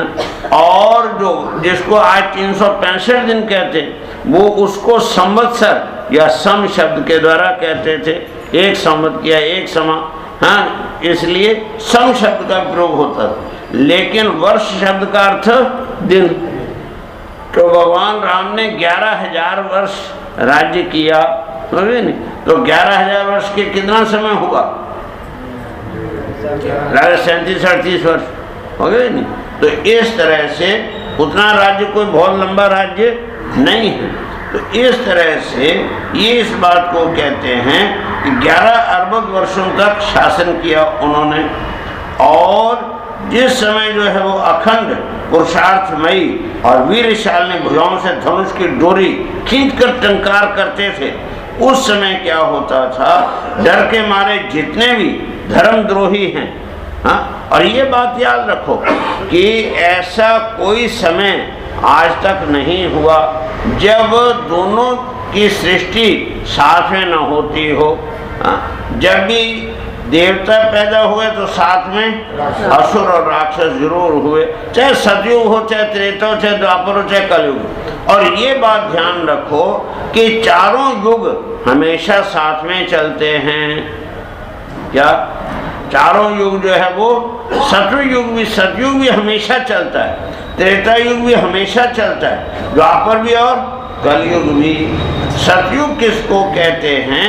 और जो जिसको आज 365 दिन कहते हैं, वो उसको संवत्सर या सम शब्द के द्वारा कहते थे। एक संवत किया, एक समा, हाँ, इसलिए सम शब्द का प्रयोग होता था। लेकिन वर्ष शब्द का अर्थ दिन। तो भगवान राम ने 11,000 वर्ष राज्य किया, नहीं? तो 11,000 वर्ष के कितना समय हुआ? 37-38 वर्ष हो गए नहीं? तो इस तरह से उतना राज्य कोई बहुत लंबा राज्य नहीं है। तो इस तरह से ये इस बात को कहते हैं कि 11 अरब वर्षों तक शासन किया उन्होंने। और जिस समय जो है वो अखंड पुरुषार्थमयी और वीरशाली भुजाओं से धनुष की डोरी खींचकर टंकार करते थे, उस समय क्या होता था? डर के मारे जितने भी धर्मद्रोही हैं, हाँ, और ये बात याद रखो कि ऐसा कोई समय आज तक नहीं हुआ जब दोनों की सृष्टि साथ में न होती हो। हाँ, जब भी देवता पैदा हुए तो साथ में असुर और राक्षस जरूर हुए, चाहे सतयुग हो, चाहे त्रेता हो, चाहे द्वापर हो, चाहे कलयुग। और ये बात ध्यान रखो कि चारों युग हमेशा साथ में चलते हैं। क्या? चारों युग जो है वो सतयुग भी हमेशा चलता है, त्रेता युग भी हमेशा चलता है, द्वापर भी और कलयुग भी। सतयुग किसको कहते हैं?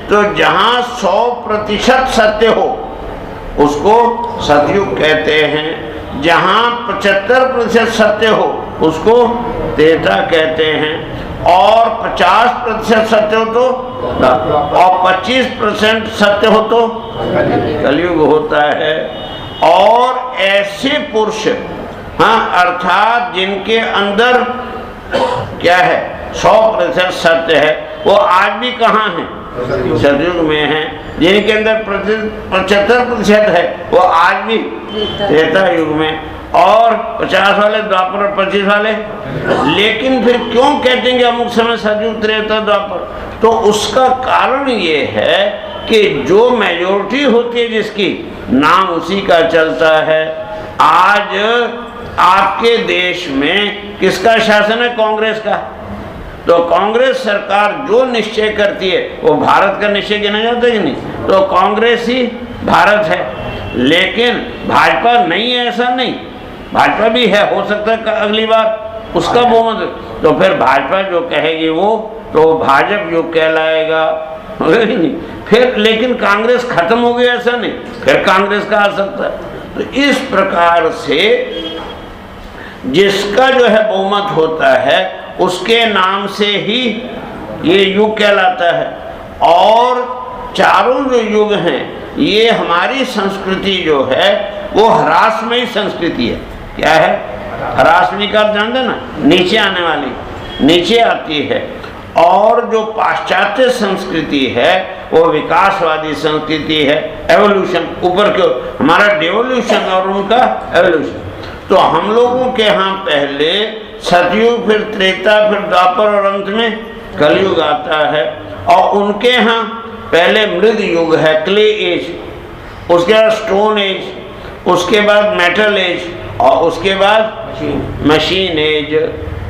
तो जहाँ 100% सत्य हो उसको सतयुग कहते हैं, जहाँ 75% सत्य हो उसको त्रेता कहते हैं, और 50% सत्य हो तो, और 25% सत्य हो तो कलयुग होता है। और ऐसे पुरुष, हाँ, अर्थात जिनके अंदर क्या है 100% सत्य है, वो आज भी कहाँ है? सतयुग में है। जिनके अंदर 75% है वो आज भी त्रेता युग में, और 50 वाले द्वापर और 25 वाले। लेकिन फिर क्यों कहते हैं कि अमुक समय सतयुग, त्रेता, द्वापर? तो उसका कारण ये है कि जो मेजोरिटी होती है जिसकी, नाम उसी का चलता है। आज आपके देश में किसका शासन है? कांग्रेस का। तो कांग्रेस सरकार जो निश्चय करती है वो भारत का निश्चय गिना जाता है कि नहीं? तो कांग्रेस ही भारत है। लेकिन भाजपा नहीं है ऐसा नहीं, भाजपा भी है, हो सकता है अगली बार उसका बहुमत। तो फिर भाजपा जो कहेगी वो तो भाजपा युग कहलाएगा, नहीं? फिर लेकिन कांग्रेस खत्म हो गई ऐसा नहीं, फिर कांग्रेस का आ सकता है। तो इस प्रकार से जिसका जो है बहुमत होता है उसके नाम से ही ये युग कहलाता है। और चारों जो युग हैं ये हमारी संस्कृति जो है वो ह्रासमयी संस्कृति है। क्या है? ह्रासमयी का जानते ना, नीचे आने वाली, नीचे आती है। और जो पाश्चात्य संस्कृति है वो विकासवादी संस्कृति है, एवोल्यूशन, ऊपर के हमारा डेवोल्यूशन और उनका एवोल्यूशन। तो हम लोगों के यहाँ पहले सतयुग, फिर त्रेता, फिर द्वापर और अंत में कलयुग आता है। और उनके यहाँ पहले मृद युग है, क्ले एज, उसके बाद स्टोन एज, उसके बाद मेटल एज, और उसके बाद मशीन एज।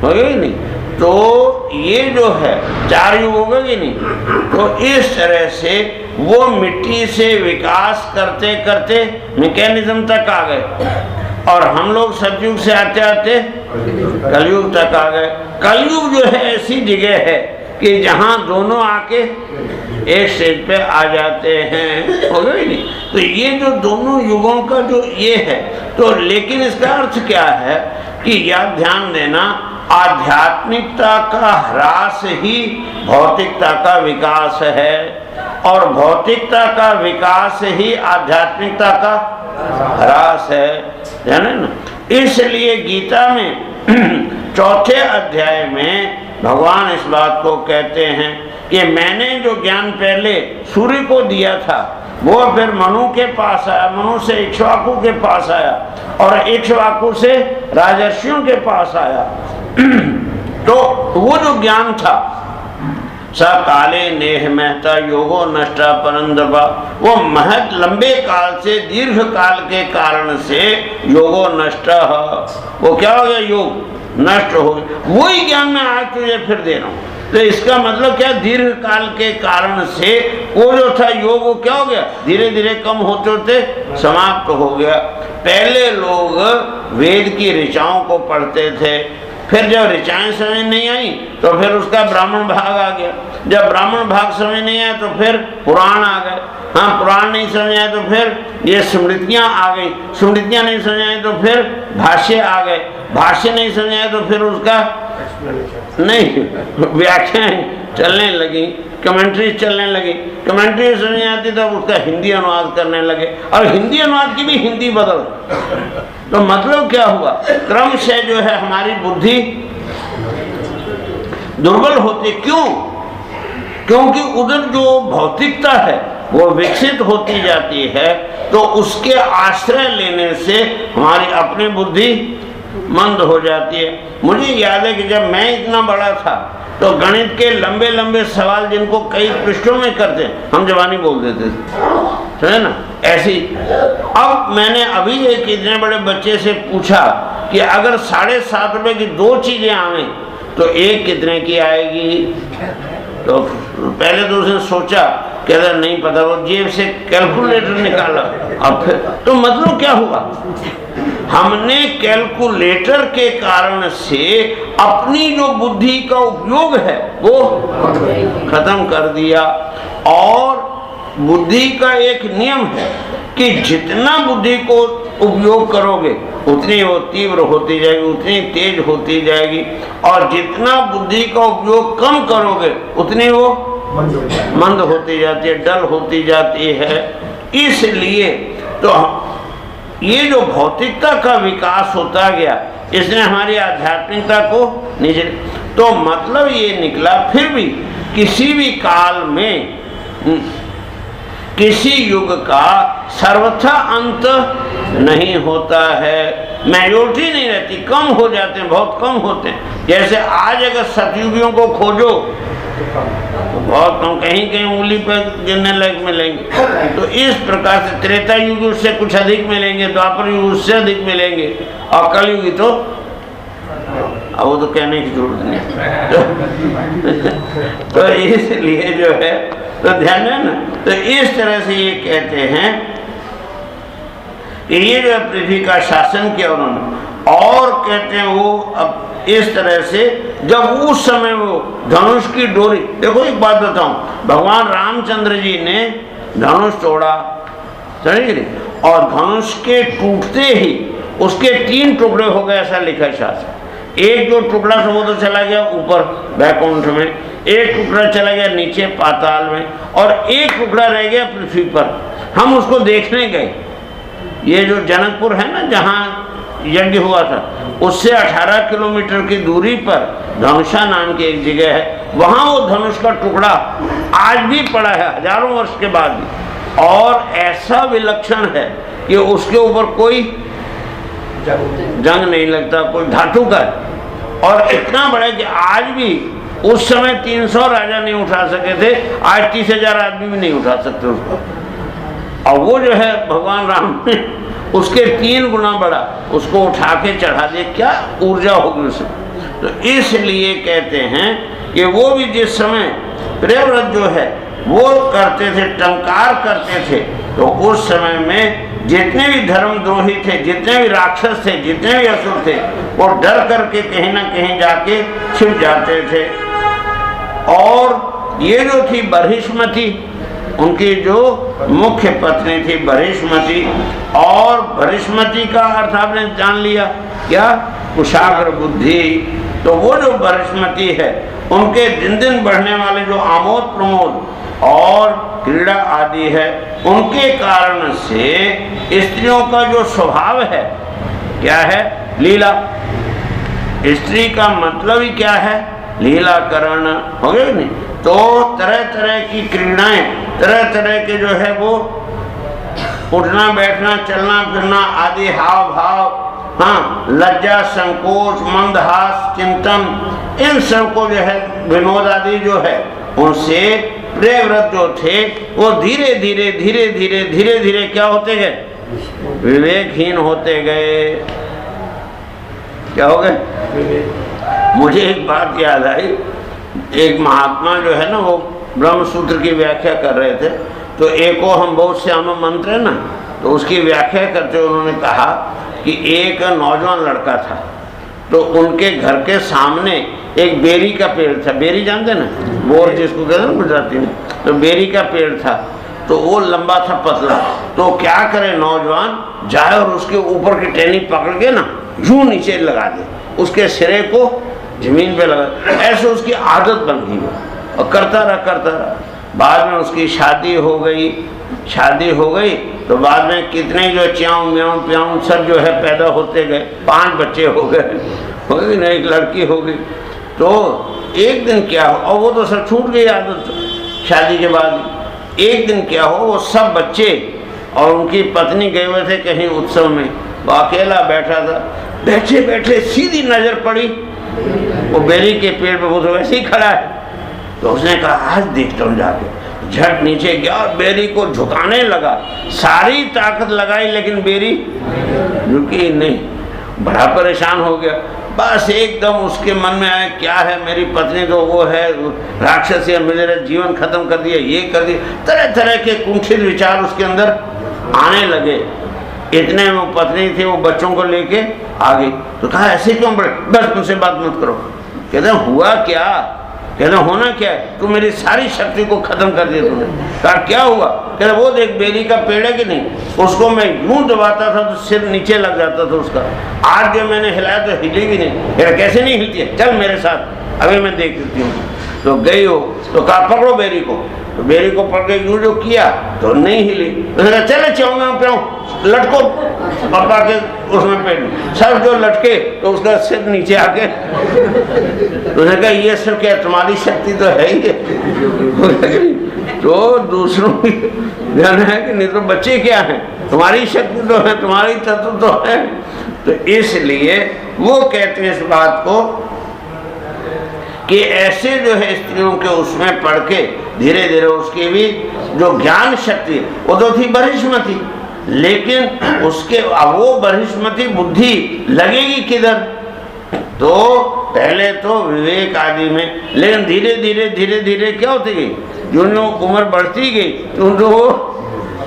हो गई नहीं? तो ये जो है 4 युग होगा कि नहीं? तो इस तरह से वो मिट्टी से विकास करते करते मैकेनिज्म तक आ गए, और हम लोग सतयुग से आते आते कलयुग तक आ गए। कलयुग जो है ऐसी जगह है कि जहाँ दोनों आके एक स्टेज पे आ जाते हैं। हो गई नहीं? तो ये जो दोनों युगों का जो ये है, तो लेकिन इसका अर्थ क्या है कि याद ध्यान देना, आध्यात्मिकता का ह्रास ही भौतिकता का विकास है, और भौतिकता का विकास ही आध्यात्मिकता का ह्रास है, जाने ना। इसलिए गीता में 4थे अध्याय में भगवान इस बात को कहते हैं कि मैंने जो ज्ञान पहले सूर्य को दिया था वो फिर मनु के पास आया, मनु से इक्ष्वाकु के पास आया, और इक्ष्वाकु से राजर्षियों के पास आया। तो वो जो ज्ञान था, स काले नेह महता योगो नष्टा परंदपा, वो महत लंबे काल से, दीर्घ काल के कारण से योगो नष्ट, वो क्या हो गया? योग नष्ट हो गया। वही ज्ञान मैं आज तुझे फिर दे रहा हूँ। तो इसका मतलब क्या? दीर्घ काल के कारण से वो जो था योग, वो क्या हो गया? धीरे धीरे कम होते होते समाप्त हो गया। पहले लोग वेद की ऋचाओं को पढ़ते थे, फिर जब ऋचाएं समझ नहीं आई तो फिर उसका ब्राह्मण भाग आ गया, जब ब्राह्मण भाग समझ नहीं आया तो फिर पुराण आ गए, हाँ पुराण नहीं समझ आए तो फिर ये स्मृतियाँ आ गई, स्मृतियाँ नहीं समझ आए तो फिर भाष्य आ गए, भाष्य नहीं समझ आए तो फिर उसका नहीं व्याख्याएं चलने लगी, कमेंट्री चलने लगी, कमेंट्री समझ नहीं आती तो उसका हिंदी अनुवाद करने लगे, और हिंदी अनुवाद की भी हिंदी बदल। तो मतलब क्या हुआ? क्रम से जो है हमारी बुद्धि दुर्बल होती। क्यों? क्योंकि उधर जो भौतिकता है वो विकसित होती जाती है, तो उसके आश्रय लेने से हमारी अपनी बुद्धि मंद हो जाती है। मुझे याद है कि जब मैं इतना बड़ा था तो गणित के लंबे लंबे सवाल जिनको कई पृष्ठों में करते हम जवानी बोल देते थे, है ना? ऐसी अब मैंने अभी एक इतने बड़े बच्चे से पूछा कि अगर 7.5 रुपए की 2 चीजें आवे तो एक कितने की आएगी? तो पहले तो उसने सोचा कह रहा नहीं पता, वो जेब से कैलकुलेटर निकाला। अब फिर तो मतलब क्या हुआ, हमने कैलकुलेटर के कारण से अपनी जो बुद्धि का उपयोग है वो खत्म कर दिया। और बुद्धि का एक नियम है कि जितना बुद्धि को उपयोग करोगे उतनी वो तीव्र होती जाएगी, उतनी तेज होती जाएगी, और जितना बुद्धि का उपयोग कम करोगे उतनी वो मंद होती जाती है, डल होती जाती है। इसलिए तो ये जो भौतिकता का विकास होता गया इसने हमारी आध्यात्मिकता को नीचे, तो मतलब ये निकला फिर भी किसी भी काल में किसी युग का सर्वथा अंत नहीं होता है, मेजोरिटी नहीं रहती, कम हो जाते हैं, बहुत कम होते हैं। जैसे आज अगर सतयुगियों को खोजो तो बहुत कम, कहीं कहीं उंगली पर गिनने लायक मिलेंगे। तो इस प्रकार से त्रेता युग उससे कुछ अधिक मिलेंगे, द्वापर युग उससे अधिक मिलेंगे, और कलयुगी तो अब वो तो कहने की जरूरत नहीं। तो इसलिए जो है तो ध्यान है ना, तो इस तरह से ये कहते हैं कि ये जो पृथ्वी का शासन किया उन्होंने, और कहते हैं वो अब इस तरह से जब उस समय वो धनुष की डोरी, देखो एक बात बताऊं, भगवान रामचंद्र जी ने धनुष तोड़ा, समझ, और धनुष के टूटते ही उसके 3 टुकड़े हो गए, ऐसा लिखा शास्त्र। एक जो टुकड़ा था वो तो चला गया ऊपर वैकुंठ में, एक टुकड़ा चला गया नीचे पाताल में, और एक टुकड़ा रह गया पृथ्वी पर। हम उसको देखने गए, ये जो जनकपुर है ना जहाँ यज्ञ हुआ था, उससे 18 किलोमीटर की दूरी पर धनुषा नाम की एक जगह है, वहाँ वो धनुष का टुकड़ा आज भी पड़ा है, हजारों वर्ष के बाद भी, और ऐसा विलक्षण है कि उसके ऊपर कोई जंग नहीं लगता, कोई धातु का है, और इतना बड़ा कि आज भी, उस समय 300 राजा नहीं उठा सके थे, आज 30,000 आदमी भी नहीं उठा सकते उसको। और वो जो है भगवान राम ने उसके 3 गुना बड़ा उसको उठा के चढ़ा दे, क्या ऊर्जा होगी उसमें। तो इसलिए कहते हैं कि वो भी जिस समय प्रियव्रत जो है वो करते थे, टंकार करते थे, तो उस समय में जितने भी धर्मद्रोही थे, जितने भी राक्षस थे, जितने भी असुर थे, वो डर करके कहीं ना कहीं जाके छिप जाते थे। और ये जो थी बर्हिष्मति, उनकी जो मुख्य पत्नी थी बर्हिष्मति, और बर्हिष्मति का अर्थ आपने जान लिया क्या, कुशाग्र बुद्धि। तो वो जो बर्हिष्मति है, उनके दिन दिन बढ़ने वाले जो आमोद प्रमोद और क्रीड़ा आदि है, उनके कारण से स्त्रियों का जो स्वभाव है क्या है, लीला। स्त्री का मतलब ही क्या है, लीला करण, हो गया नहीं। तो तरह तरह की क्रीड़ाएं, तरह तरह के जो है वो उठना बैठना चलना फिरना आदि हाव भाव, हाँ, लज्जा संकोच मंदहास चिंतन, इन सब को जो है विनोद आदि जो है, उनसे प्रियव्रत जो थे वो धीरे धीरे धीरे धीरे धीरे धीरे क्या होते गए, विवेकहीन होते गए। क्या हो गए, मुझे एक बात याद आई, एक महात्मा जो है ना वो ब्रह्म सूत्र की व्याख्या कर रहे थे, तो एको हम बहुत श्याम मंत्र है ना, तो उसकी व्याख्या करते हुए उन्होंने कहा कि एक नौजवान लड़का था, तो उनके घर के सामने एक बेरी का पेड़ था, बेरी जानते ना, बोर जिसको कहते हैं गुजराती में, तो बेरी का पेड़ था, तो वो लंबा था पतला, तो क्या करे नौजवान जाए और उसके ऊपर की टहनी पकड़ के ना यूं नीचे लगा दे, उसके सिरे को जमीन पे लगा, ऐसे उसकी आदत बन गई और करता रहा। बाद में उसकी शादी हो गई, तो बाद में कितने जो च्याऊ म्याऊ प्याऊ सब जो है पैदा होते गए, 5 बच्चे हो गए ना, एक लड़की हो गई। तो एक दिन क्या हो, और वो तो सब छूट गई आदत शादी के बाद। एक दिन क्या हो, वो सब बच्चे और उनकी पत्नी गए हुए थे कहीं उत्सव में, वो अकेला बैठा था, बैठे बैठे सीधी नजर पड़ी वो बेरी के पेड़ पे, वो तो वैसे ही खड़ा है, तो उसने कहा आज देखता हूँ जाके, झट नीचे गया और बेरी को झुकाने लगा, सारी ताकत लगाई लेकिन बेरी झुकी नहीं, बड़ा परेशान हो गया। बस एकदम उसके मन में आया क्या है, मेरी पत्नी तो वो है राक्षस है, मेरा जीवन खत्म कर दिया, ये कर दिया, तरह तरह के कुंठित विचार उसके अंदर आने लगे। इतने में वो पत्नी थी, वो बच्चों को लेके आ गई। तो कहा ऐसे क्यों बड़े, बस मुझसे बात मत करो। कहते हुआ क्या? कहते होना क्या है, तू मेरी सारी शक्ति को खत्म कर दिया तूने। कहा क्या हुआ? कहते वो देख बेरी का पेड़ है कि नहीं, उसको मैं यूं दबाता था तो सिर नीचे लग जाता था उसका, आज जब मैंने हिलाया तो हिली भी नहीं। कहते कैसे नहीं हिलती है, चल मेरे साथ अभी मैं देख लेती हूँ। तो गई हो तो कहा पकड़ो बेरी को, तो बेरी को पकड़ के यूं जो किया तो नहीं हिली। उसने कहा चले चाहूँगा पियाऊँ, लटको पपा के उसमें पेड़ सब जो लटके तो उसका सिर नीचे आके। उसने कहा ये सब क्या तुम्हारी शक्ति तो है ही है। तो दूसरों की ध्यान है कि नहीं, तो बच्चे क्या हैं, तुम्हारी शक्ति तो है, तुम्हारी तत्व तो है। तो इसलिए वो कहते हैं इस बात को कि ऐसे जो है स्त्रियों के उसमें पढ़ के धीरे धीरे उसकी भी जो ज्ञान शक्ति वो तो थी बहिष्मती, लेकिन उसके वो बहिष्मती बुद्धि लगेगी किधर? तो पहले तो विवेक आदि में, लेकिन धीरे धीरे धीरे धीरे क्या होती गई, जो जो उम्र बढ़ती गई तो वो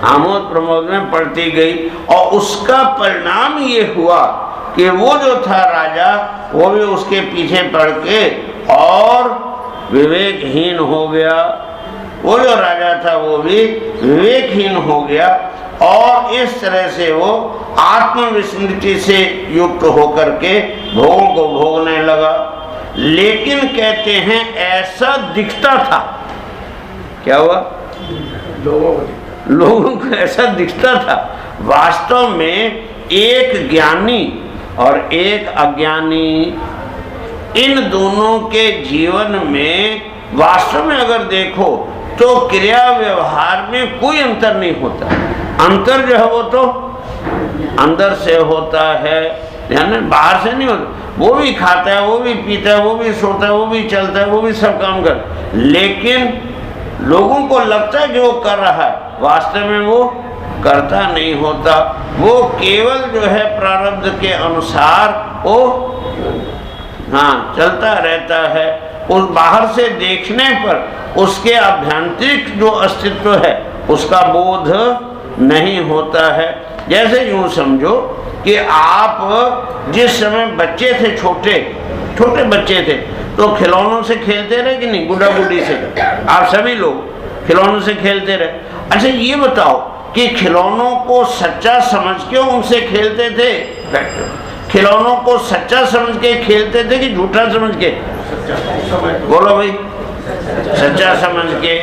आमोद प्रमोद में पड़ती गई। और उसका परिणाम ये हुआ कि वो जो था राजा वो भी उसके पीछे पड़ के और विवेकहीन हो गया। वो जो राजा था वो भी विवेकहीन हो गया और इस तरह से वो आत्मविस्मृति से युक्त होकर के भोगों को भोगने लगा। लेकिन कहते हैं ऐसा दिखता था, क्या हुआ, लोगों को ऐसा दिखता था। वास्तव में एक ज्ञानी और एक अज्ञानी, इन दोनों के जीवन में वास्तव में अगर देखो तो क्रिया व्यवहार में कोई अंतर नहीं होता। अंतर जो है वो तो अंदर से होता है, यानी बाहर से नहीं होता। वो भी खाता है, वो भी पीता है, वो भी सोता है, वो भी चलता है, वो भी सब काम कर, लेकिन लोगों को लगता है कि वो कर रहा है, वास्तव में वो करता नहीं होता। वो केवल जो है प्रारब्ध के अनुसार वो चलता रहता है। उस बाहर से देखने पर उसके आभ्यंतरिक जो अस्तित्व है उसका बोध नहीं होता है। जैसे यूँ समझो कि आप जिस समय बच्चे थे, छोटे बच्चे थे, तो खिलौनों से खेलते रहे कि नहीं, गुड्डा गुड्डी से, आप सभी लोग खिलौनों से खेलते रहे। अच्छा ये बताओ कि खिलौनों को सच्चा समझ के उनसे खेलते थे, खिलौनों को सच्चा समझ के खेलते थे कि झूठा समझ के? बोलो भाई, सच्चा समझ के।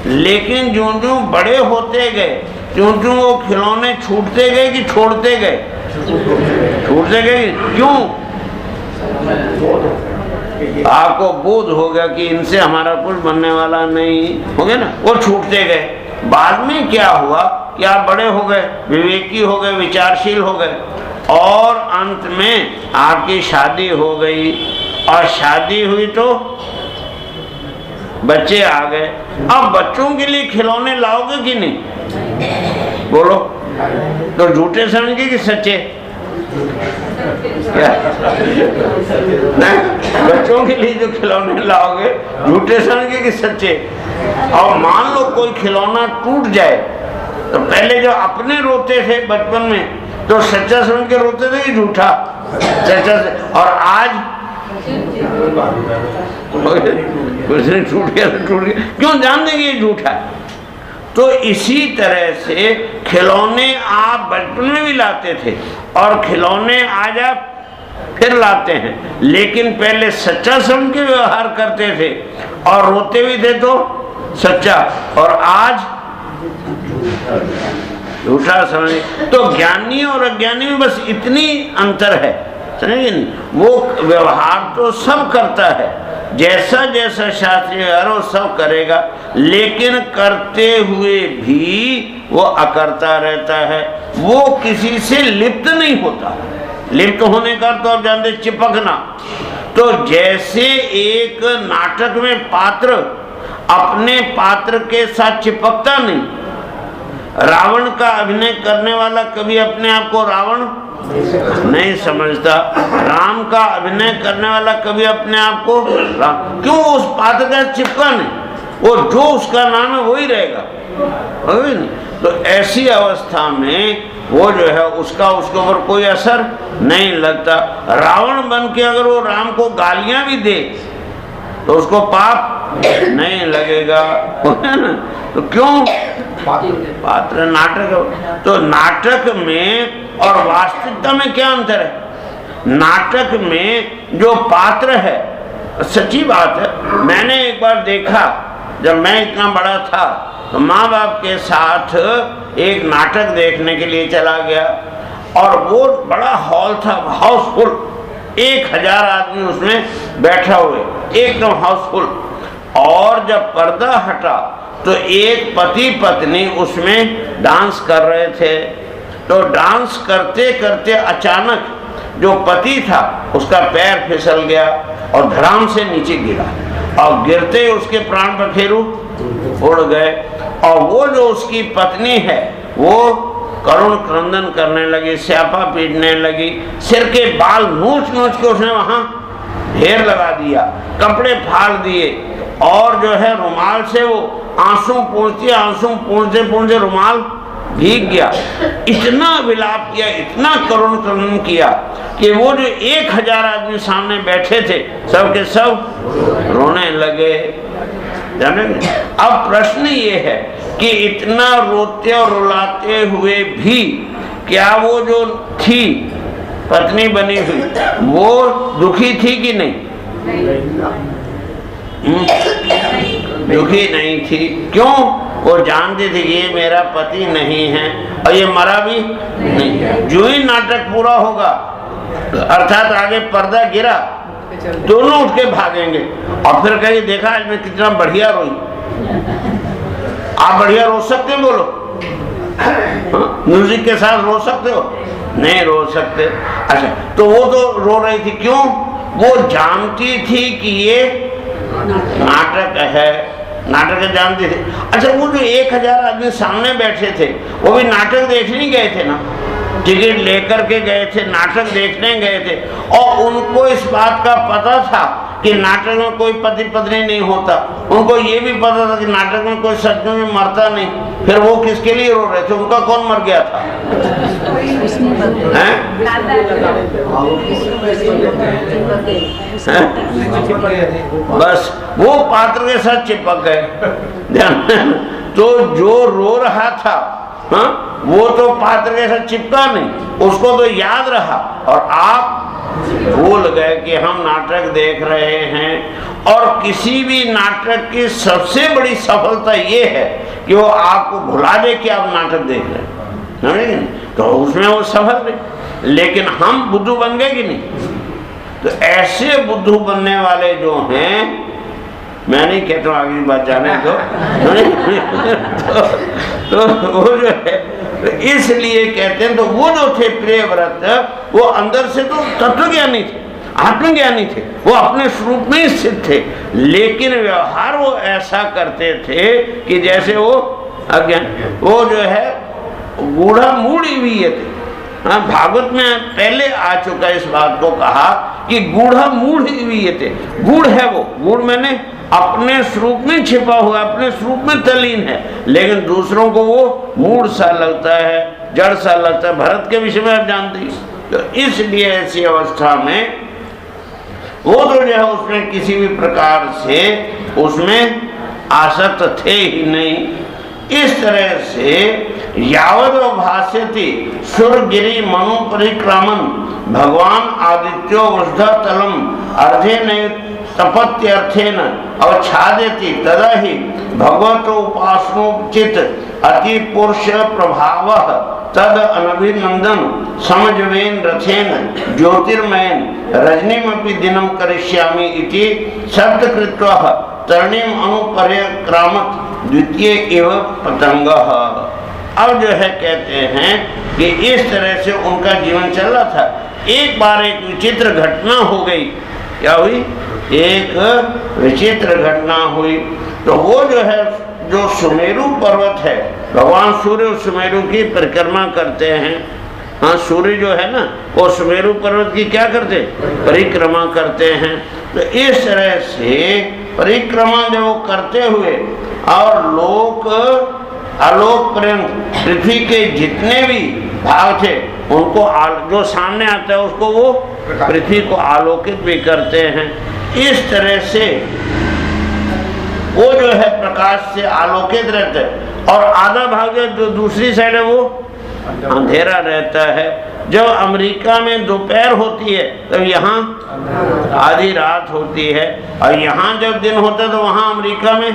लेकिन जो जो बड़े होते गए त्यों त्यों वो खिलौने छूटते गए कि छोड़ते गए? छूटते गए। क्यों? आपको बोध हो गया कि इनसे हमारा कुछ बनने वाला नहीं, हो गया ना, वो छूटते गए। बाद में क्या हुआ कि आप बड़े हो गए, विवेकी हो गए, विचारशील हो गए और अंत में आपकी शादी हो गई और शादी हुई तो बच्चे आ गए। अब बच्चों के लिए खिलौने लाओगे कि नहीं? बोलो। तो झूठे समझे कि सच्चे? क्या नहीं, बच्चों के लिए जो खिलौने लाओगे झूठे समझे कि सच्चे? और मान लो कोई खिलौना टूट जाए तो पहले जो अपने रोते थे बचपन में तो सच्चा समझ के रोते थे कि झूठा? सच्चा से। और आज कुछ नहीं, टूट गया तो टूट गया, क्यों जान देंगे ये झूठा है। तो इसी तरह से खिलौने आप बचपन में भी लाते थे और खिलौने आज आप फिर लाते हैं, लेकिन पहले सच्चा समझ के व्यवहार करते थे और रोते भी थे तो सच्चा, और आज झूठा समझ। तो ज्ञानी और अज्ञानी में बस इतनी अंतर है, समझिए नहीं? वो व्यवहार तो सब करता है, जैसा जैसा शास्त्रीय है सब करेगा, लेकिन करते हुए भी वो अकर्ता रहता है, वो किसी से लिप्त नहीं होता। लिप्त होने का तो आप जानते, चिपकना। तो जैसे एक नाटक में पात्र अपने पात्र के साथ चिपकता नहीं, रावण का अभिनय करने वाला कभी अपने आप को रावण नहीं समझता, राम का अभिनय करने वाला कभी अपने आप को राम, क्यों? उस पात्र का चिपका नहीं, वो जो उसका नाम है वही रहेगा, नहीं? तो ऐसी अवस्था में वो जो है उसका उसके ऊपर कोई असर नहीं लगता। रावण बन के अगर वो राम को गालियां भी दे तो उसको पाप नहीं लगेगा, तो क्यों? पात्र नाटक। तो नाटक में और वास्तविकता में क्या अंतर है? नाटक में जो पात्र है, सच्ची बात है, मैंने एक बार देखा जब मैं इतना बड़ा था तो माँ बाप के साथ एक नाटक देखने के लिए चला गया और वो बड़ा हॉल था, हाउसफुल, 1000 आदमी उसमें बैठा हुए, एकदम हाउसफुल। और जब पर्दा हटा तो एक पति पत्नी उसमें डांस कर रहे थे। तो डांस करते करते अचानक जो पति था उसका पैर फिसल गया और धड़ाम से नीचे गिरा और गिरते उसके प्राण पखेरु उड़ गए। और वो जो उसकी पत्नी है वो करुण क्रंदन करने लगी, स्यापा पीटने लगी, सिर के बाल नोच नोच के उसने वहां ढेर लगा दिया, कपड़े फाड़ दिए और जो है रुमाल से वो आंसू पूंछते पूंछते रुमाल भीग गया। इतना विलाप किया, इतना करुण क्रंदन किया कि वो जो 1000 आदमी सामने बैठे थे सब के सब रोने लगे। जाने? अब प्रश्न ये है कि इतना रोते और रुलाते हुए भी क्या वो जो थी पत्नी बनी हुई वो दुखी थी कि नहीं? दुखी नहीं थी। क्यों? वो जानती थी कि ये मेरा पति नहीं है और ये मरा भी नहीं। जो ही नाटक पूरा होगा अर्थात आगे पर्दा गिरा, दोनों उठ के भागेंगे और फिर कहेंगे देखा आज मैं कितना बढ़िया रोई। आप बढ़िया रो सकते हो? बोलो, म्यूजिक के साथ रो सकते हो? नहीं रो सकते। अच्छा, तो वो तो रो रही थी, क्यों? वो जानती थी कि ये नाटक है, नाटक जानती थी। अच्छा, वो जो 1000 आदमी सामने बैठे थे वो भी नाटक देखने गए थे ना, टिकट लेकर के गए थे, नाटक देखने गए थे और उनको इस बात का पता था कि नाटक में कोई पति पत्नी नहीं होता। उनको ये भी पता था कि नाटक में कोई सच में मरता नहीं। फिर वो किसके लिए रो रहे थे? उनका कौन मर गया था? हैं? बस वो पात्र के साथ चिपक गए। तो जो रो रहा था वो तो पात्र के साथ चिपका नहीं, उसको तो याद रहा और आप भूल गए कि हम नाटक देख रहे हैं। और किसी भी नाटक की सबसे बड़ी सफलता ये है कि वो आपको भुला दे कि आप नाटक देख रहे हैं, तो उसमें वो सफल रहे। लेकिन हम बुद्धू बन गए कि नहीं? तो ऐसे बुद्धू बनने वाले जो हैं, मैं नहीं कहता हूँ आगे बात जाने तो, तो वो जो है इसलिए कहते हैं। तो वो जो थे प्रियव्रत वो अंदर से तो तत्वज्ञानी थे, आत्मज्ञानी थे, वो अपने स्वरूप में स्थित थे, लेकिन व्यवहार वो ऐसा करते थे कि जैसे वो अज्ञान। वो जो है गूढ़ा मूढ़ भी ये थे। हाँ, भागवत में पहले आ चुका इस बात को कहा कि गूढ़ा मूढ़ भी ये थे। गूढ़ है वो, गूढ़ मैंने अपने स्वरूप में छिपा हुआ, अपने स्वरूप में तल्लीन है, लेकिन दूसरों को वो मूढ़ सा लगता है, जड़ सा लगता है। भरत के विषय में आप जानते हैं। तो इसलिए ऐसी अवस्था में वो तो जो है उसमें किसी भी प्रकार से उसमें आसक्त थे ही नहीं। इस तरह से यावद भाष्यति सुरगिरि मनु परिक्रमण भगवान आदित्यो वृद्ध तलम अर्धे नय तपत्यर्थेन अवच्छादयति तदा ही भगवतो उपासनोचित अति पुरुष प्रभावः तद अनभिनंदन समजवेन रथेन ज्योतिर्मयन रजनीमपि दिनम करिष्यामि इति शब्द कृत्वा तरणीम अनुपर्यक्रामत द्वितीय एव पतंगः। अब जो है कहते हैं कि इस तरह से उनका जीवन चल रहा था। एक बार एक विचित्र घटना हो गई। क्या हुई? एक विचित्र घटना हुई। तो वो जो है जो सुमेरु पर्वत है, भगवान सूर्य सुमेरु की परिक्रमा करते हैं। हाँ, सूर्य जो है ना वो सुमेरु पर्वत की क्या करते, परिक्रमा करते हैं। तो इस तरह से परिक्रमा जो वो करते हुए और लोक आलोक पर्यंत पृथ्वी के जितने भी भाग थे उनको जो सामने आता है उसको वो पृथ्वी को आलोकित भी करते हैं। इस तरह से वो जो है प्रकाश से आलोकित रहता है और आधा भाग जो दूसरी साइड है वो अंधेरा रहता है। जब अमेरिका में दोपहर होती है तब यहाँ आधी रात होती है और यहाँ जब दिन होता है तो वहाँ अमेरिका में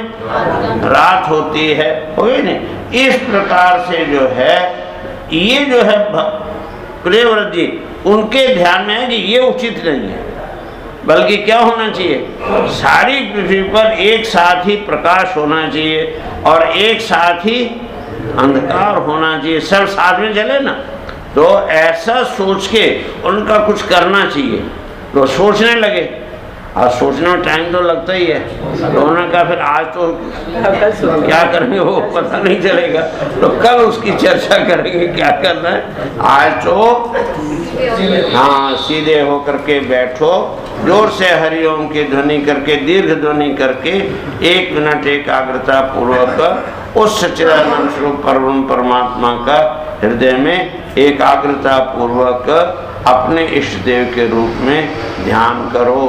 रात होती है, हो गई नहीं। इस प्रकार से जो है ये जो है प्रियव्रत जी उनके ध्यान में है कि ये उचित नहीं है, बल्कि क्या होना चाहिए, सारी पृथ्वी पर एक साथ ही प्रकाश होना चाहिए और एक साथ ही अंधकार होना चाहिए, सब साथ में चले ना। तो ऐसा सोच के उनका कुछ करना चाहिए। तो सोचने लगे और सोचने में टाइम तो लगता ही है। तो उन्होंने कहा फिर आज तो क्या करेंगे वो पता नहीं चलेगा, तो कल उसकी चर्चा करेंगे क्या करना है। आज तो हाँ सीधे होकर के बैठो, जोर से हरिओम की ध्वनि करके, दीर्घ ध्वनि करके 1 मिनट एकाग्रता पूर्वक उस सच्चिदानंद स्वरूप परम परमात्मा का हृदय में एकाग्रता पूर्वक अपने इष्ट देव के रूप में ध्यान करो।